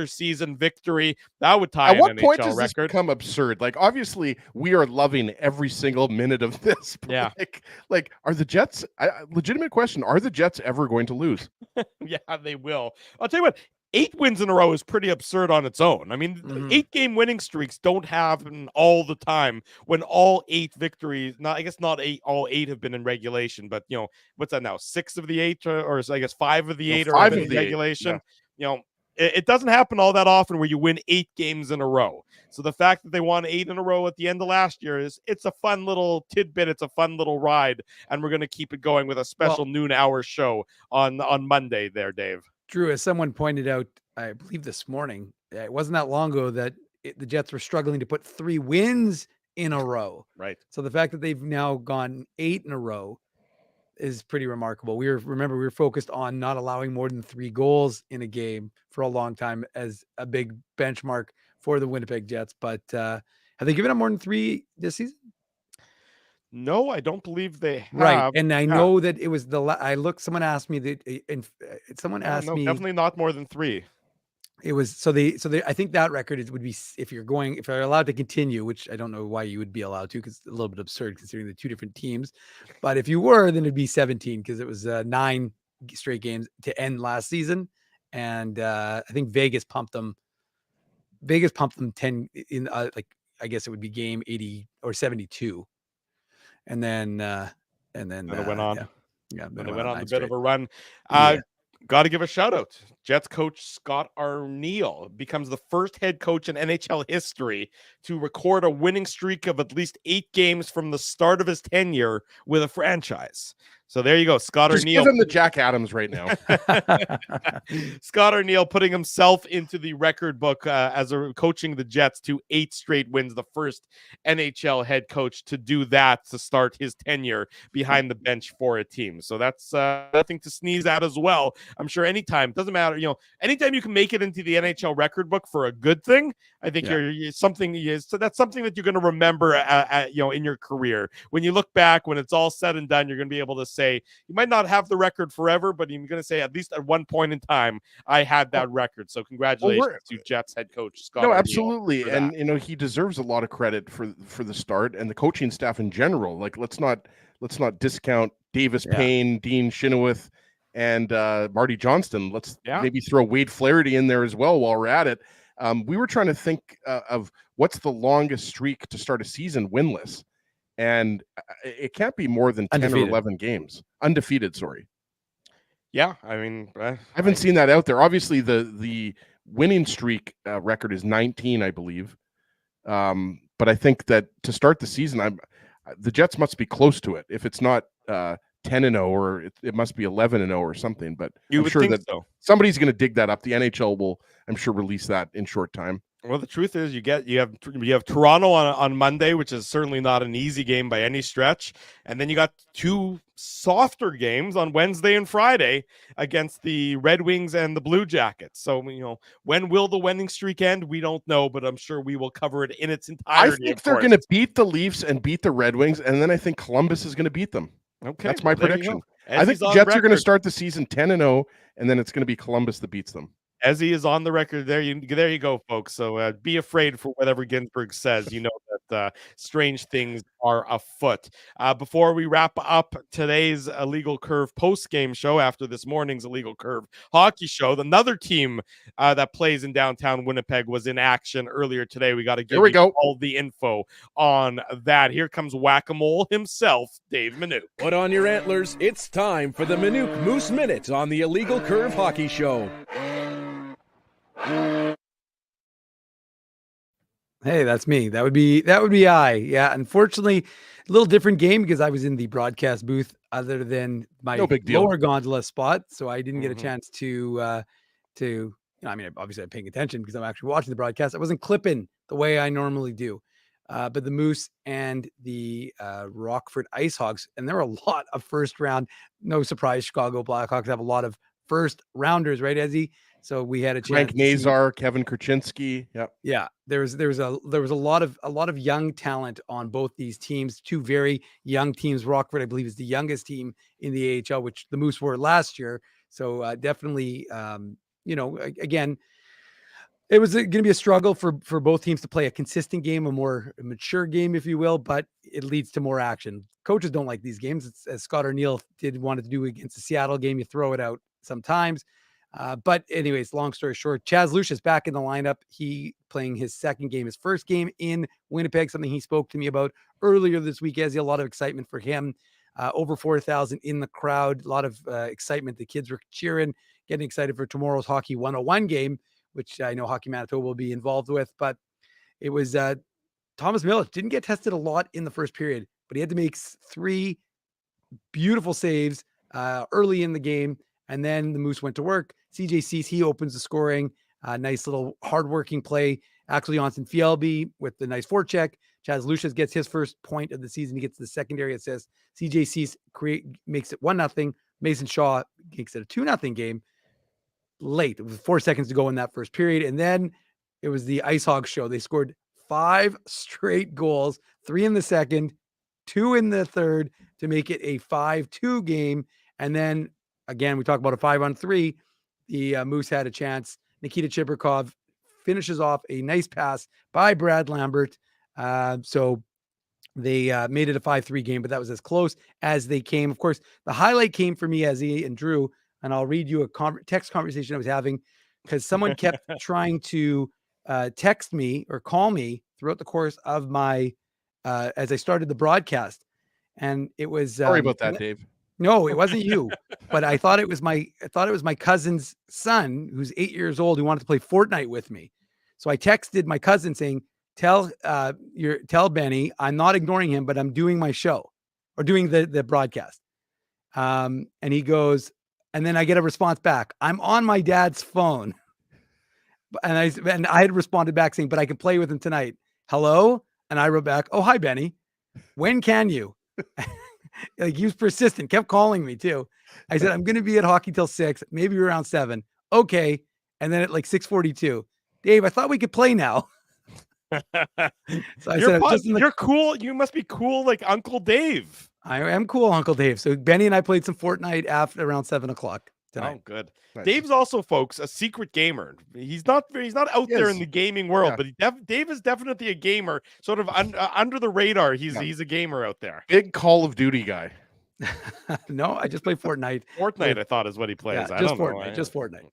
season victory. That would tie At what an point NHL does this record. become absurd? Like, obviously, we are loving every single minute of this. Yeah. Like, are the Jets? Legitimate question: are the Jets ever going to lose? Yeah, they will. I'll tell you what. 8 wins in a row is pretty absurd on its own. I mean, 8-game winning streaks don't happen all the time when all 8 victories, all 8 have been in regulation, but what's that now? 6 of the 8 or I guess 5 of the 8 are in regulation. Yeah. It doesn't happen all that often where you win 8 games in a row. So the fact that they won 8 in a row at the end of last year it's a fun little tidbit. It's a fun little ride, and we're going to keep it going with a special noon hour show on Monday there, Dave. Drew, as someone pointed out, I believe this morning, it wasn't that long ago that the Jets were struggling to put 3 wins in a row. Right. So the fact that they've now gone 8 in a row is pretty remarkable. We were focused on not allowing more than 3 goals in a game for a long time as a big benchmark for the Winnipeg Jets. But have they given up more than 3 this season? No, I don't believe they have. Right, and I know that it was someone asked me that, me definitely not more than 3. It was so they I think that record would be, if you're allowed to continue, which I don't know why you would be allowed to, because it's a little bit absurd considering the 2 different teams. But if you were, then it'd be 17 because it was 9 straight games to end last season, and I think Vegas pumped them 10 in I guess it would be game 80 or 72. And then it went on. Yeah. They went on a bit of a run. Yeah. Got to give a shout out. Jets coach Scott Arniel becomes the first head coach in NHL history to record a winning streak of at least 8 games from the start of his tenure with a franchise. So there you go, Scott Just Arniel. give him the Jack Adams right now. Scott Arniel putting himself into the record book as coaching the Jets to 8 straight wins, the first NHL head coach to do that to start his tenure behind the bench for a team. So that's nothing to sneeze at as well. I'm sure anytime, doesn't matter, anytime you can make it into the NHL record book for a good thing, I think that's something that you're going to remember in your career. When you look back, when it's all said and done, you're going to be able to say, you might not have the record forever, but you're going to say, at least at one point in time, I had that record. So congratulations to Jets head coach Scott. No, absolutely. And he deserves a lot of credit for the start and the coaching staff in general. Like, let's not discount Davis Payne, Dean Chenoweth, and Marty Johnston. Let's maybe throw Wade Flaherty in there as well while we're at it. We were trying to think of what's the longest streak to start a season winless. And it can't be more than 10 or 11 games. Undefeated, sorry. Yeah, I mean, I haven't seen that out there. Obviously, the winning streak record is 19, I believe. But I think that to start the season, the Jets must be close to it. If it's not 10-0, or it must be 11-0 or something. But I'm sure that somebody's going to dig that up. The NHL will, I'm sure, release that in short time. Well, the truth is, you have Toronto on Monday, which is certainly not an easy game by any stretch, and then you got 2 softer games on Wednesday and Friday against the Red Wings and the Blue Jackets. So when will the winning streak end? We don't know, but I'm sure we will cover it in its entirety. I think they're going to beat the Leafs and beat the Red Wings, and then I think Columbus is going to beat them. Okay, that's my prediction. I think the Jets are going to start the season 10-0, and then it's going to be Columbus that beats them. Ezzy is on the record. There you go, folks. So be afraid for whatever Ginsburg says. You know that strange things are afoot. Before we wrap up today's Illegal Curve post-game show after this morning's Illegal Curve hockey show, another team that plays in downtown Winnipeg was in action earlier today. We got to give you all the info on that. Here comes Whack-A-Mole himself, Dave Manook. Put on your antlers. It's time for the Manook Moose Minute on the Illegal Curve hockey show. Hey, that's me. That would be I. Yeah. Unfortunately, a little different game because I was in the broadcast booth other than my No big deal. lower gondola spot. So I didn't get a Mhm. chance I mean, obviously I'm paying attention because I'm actually watching the broadcast. I wasn't clipping the way I normally do. But the Moose and the Rockford Ice Hogs, and there are a lot of first round. No surprise, Chicago Blackhawks have a lot of first rounders, right, Ezzy? So we had a chance Frank to see. Nazar, Kevin Krasinski. Yep. Yeah, there was a lot of young talent on both these teams. Two very young teams. Rockford, I believe, is the youngest team in the AHL, which the Moose were last year. So definitely, again, it was going to be a struggle for both teams to play a consistent game, a more mature game, if you will, but it leads to more action. Coaches don't like these games. It's, as Scott O'Neill wanted to do against the Seattle game. You throw it out sometimes. But anyways, long story short, Chaz Lucius back in the lineup. He playing his second game, his first game in Winnipeg, something he spoke to me about earlier this week. As a lot of excitement for him. Over 4,000 in the crowd, a lot of excitement. The kids were cheering, getting excited for tomorrow's Hockey 101 game, which I know Hockey Manitoba will be involved with. But it was Thomas Milic didn't get tested a lot in the first period, but he had to make 3 beautiful saves early in the game. And then the Moose went to work. CJ Cease, he opens the scoring. Nice little hardworking play. Actually, Johnson Fielby with the nice forecheck. Chaz Lucius gets his first point of the season. He gets the secondary assist. CJ Cease makes it 1-0. Mason Shaw makes it a 2-0 game. Late. It was 4 seconds to go in that first period. And then it was the Ice Hogs show. They scored 5 straight goals, 3 in the second, 2 in the third to make it a 5-2 game. And then again, we talk about a 5-on-3. The Moose had a chance. Nikita Chibrikov finishes off a nice pass by Brad Lambert. So they made it a 5-3 game, but that was as close as they came. Of course, the highlight came for me, Ezzy and Drew, and I'll read you a text conversation I was having because someone kept trying to text me or call me throughout the course of my as I started the broadcast. And it was sorry about that, Dave. No, it wasn't you, but I thought it was my cousin's son who's 8 years old who wanted to play Fortnite with me. So I texted my cousin saying, tell Benny I'm not ignoring him, but I'm doing my show or doing the broadcast. And he goes, and then I get a response back. I'm on my dad's phone. And I had responded back saying, but I can play with him tonight. Hello? And I wrote back, oh, hi, Benny. When can you? Like he was persistent, kept calling me too. I said, I'm going to be at hockey till 6, maybe around 7. Okay. And then at like 6:42, Dave, I thought we could play now. So I said, you're cool. You must be cool like Uncle Dave. I am cool, Uncle Dave. So Benny and I played some Fortnite after around 7 o'clock tonight. Oh, good. Nice. Dave's also, folks, a secret gamer. He's not out there in the gaming world, but Dave is definitely a gamer, sort of under the radar. He's a gamer out there. Big Call of Duty guy. No, I just play Fortnite. Fortnite, I thought, is what he plays. Yeah, just Fortnite. Just Fortnite.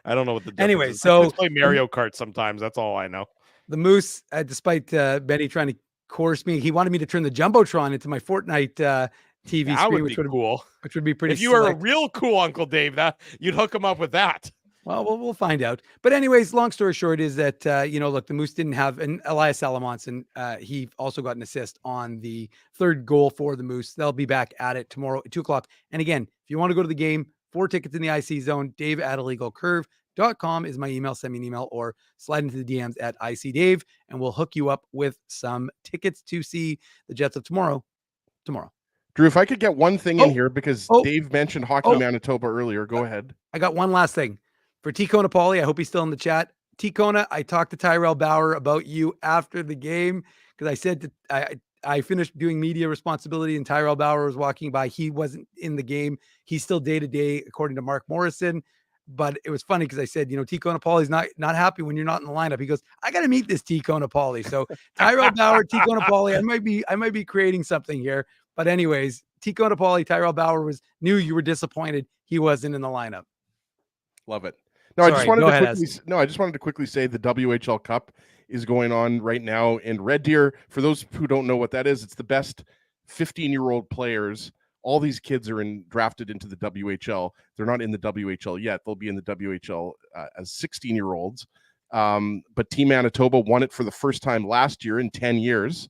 I don't know what the difference anyway. is. So I just play Mario Kart sometimes. That's all I know. The Moose, despite Benny trying to coerce me, he wanted me to turn the Jumbotron into my Fortnite TV screen, which would be cool. Which would be pretty. If you were a real cool Uncle Dave, that you'd hook him up with that. Well, we'll find out. But anyways, long story short is that look, the Moose didn't have an Elias Salamonson. He also got an assist on the third goal for the Moose. They'll be back at it tomorrow at 2:00. And again, if you want to go to the game, 4 tickets in the IC zone. Dave@illegalcurve.com is my email. Send me an email or slide into the DMs at ICDave, and we'll hook you up with some tickets to see the Jets of tomorrow. Drew, if I could get one thing in here, because Dave mentioned Hockey Manitoba earlier. Go ahead. I got one last thing. For T. Kona Pauly, I hope he's still in the chat. T. Kona, I talked to Tyrell Bauer about you after the game because I said I finished doing media responsibility and Tyrell Bauer was walking by. He wasn't in the game. He's still day-to-day, according to Mark Morrison. But it was funny because I said, T. Kona Pauly's not happy when you're not in the lineup. He goes, I got to meet this T. Kona Pauly. So Tyrell Bauer, T. Kona Pauly, I might be creating something here. But anyways, T. Kona Pauly, Tyrell Bauer knew you were disappointed he wasn't in the lineup. Love it. I just wanted to quickly say the WHL Cup is going on right now in Red Deer. For those who don't know what that is, it's the best 15-year-old players. All these kids are drafted into the WHL. They're not in the WHL yet. They'll be in the WHL as 16-year-olds. But Team Manitoba won it for the first time last year in 10 years.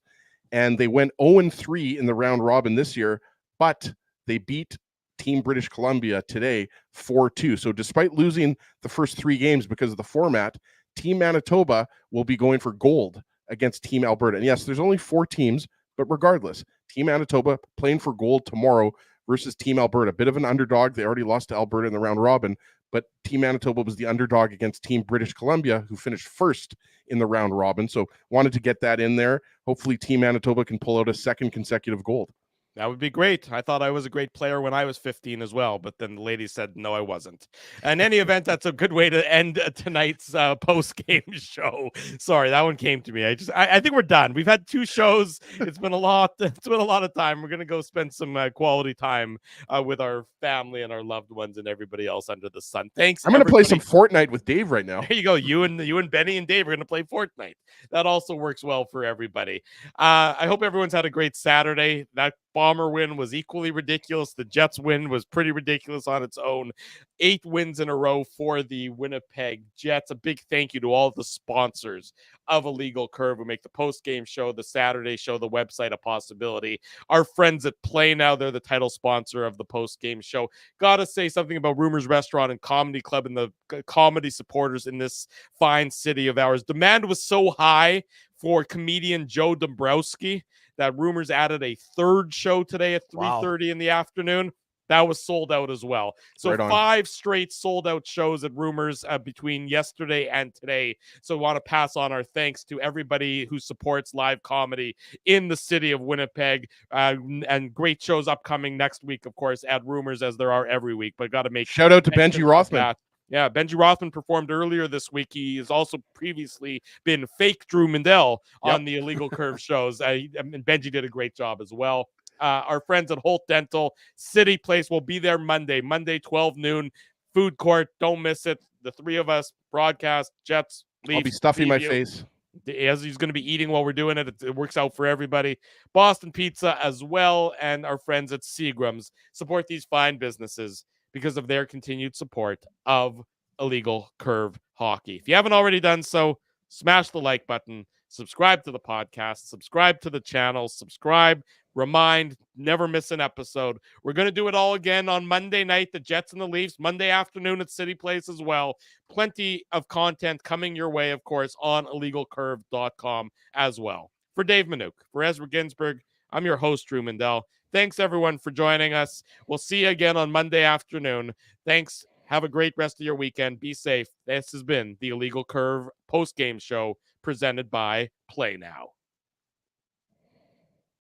And they went 0-3 in the round robin this year, but they beat Team British Columbia today 4-2. So despite losing the first 3 games because of the format, Team Manitoba will be going for gold against Team Alberta. And yes, there's only 4 teams, but regardless, Team Manitoba playing for gold tomorrow versus Team Alberta. Bit of an underdog. They already lost to Alberta in the round robin, but Team Manitoba was the underdog against Team British Columbia, who finished first in the round robin. So wanted to get that in there. Hopefully Team Manitoba can pull out a second consecutive gold. That would be great. I thought I was a great player when I was 15 as well, but then the lady said, no, I wasn't. In any event, that's a good way to end tonight's post-game show. Sorry, that one came to me. I think we're done. We've had 2 shows. It's been a lot. It's been a lot of time. We're going to go spend some quality time with our family and our loved ones and everybody else under the sun. Thanks. I'm going to play some Fortnite with Dave right now. There you go. You and Benny and Dave are going to play Fortnite. That also works well for everybody. I hope everyone's had a great Saturday. That Bomber win was equally ridiculous. The Jets win was pretty ridiculous on its own. 8 wins in a row for the Winnipeg Jets. A big thank you to all the sponsors of Illegal Curve who make the post-game show, the Saturday show, the website a possibility. Our friends at Play Now, they're the title sponsor of the post-game show. Gotta say something about Rumors Restaurant and Comedy Club and the comedy supporters in this fine city of ours. Demand was so high for comedian Joe Dombrowski that Rumors added a 3rd show today at 3:30 in the afternoon. That was sold out as well. So Right on. 5 straight sold out shows at Rumors between yesterday and today. So I want to pass on our thanks to everybody who supports live comedy in the city of Winnipeg, and great shows upcoming next week, of course, at Rumors, as there are every week. But got to make shout out to Benji Rothman. Yeah, Benji Rothman performed earlier this week. He has also previously been fake Drew Mandel on the Illegal Curve shows. And Benji did a great job as well. Our friends at Holt Dental City Place will be there Monday, 12 noon, food court. Don't miss it. The 3 of us broadcast, Jets, Leafs. I'll be stuffing my face. As he's going to be eating while we're doing it. It works out for everybody. Boston Pizza as well, and our friends at Seagram's. Support these fine businesses because of their continued support of Illegal Curve Hockey. If you haven't already done so, smash the like button, subscribe to the podcast, subscribe to the channel, subscribe, remind, never miss an episode. We're going to do it all again on Monday night, the Jets and the Leafs, Monday afternoon at City Place as well. Plenty of content coming your way, of course, on illegalcurve.com as well. For Dave Manouk, for Ezra Ginsburg, I'm your host, Drew Mandel. Thanks, everyone, for joining us. We'll see you again on Monday afternoon. Thanks. Have a great rest of your weekend. Be safe. This has been the Illegal Curve post-game show presented by Play Now.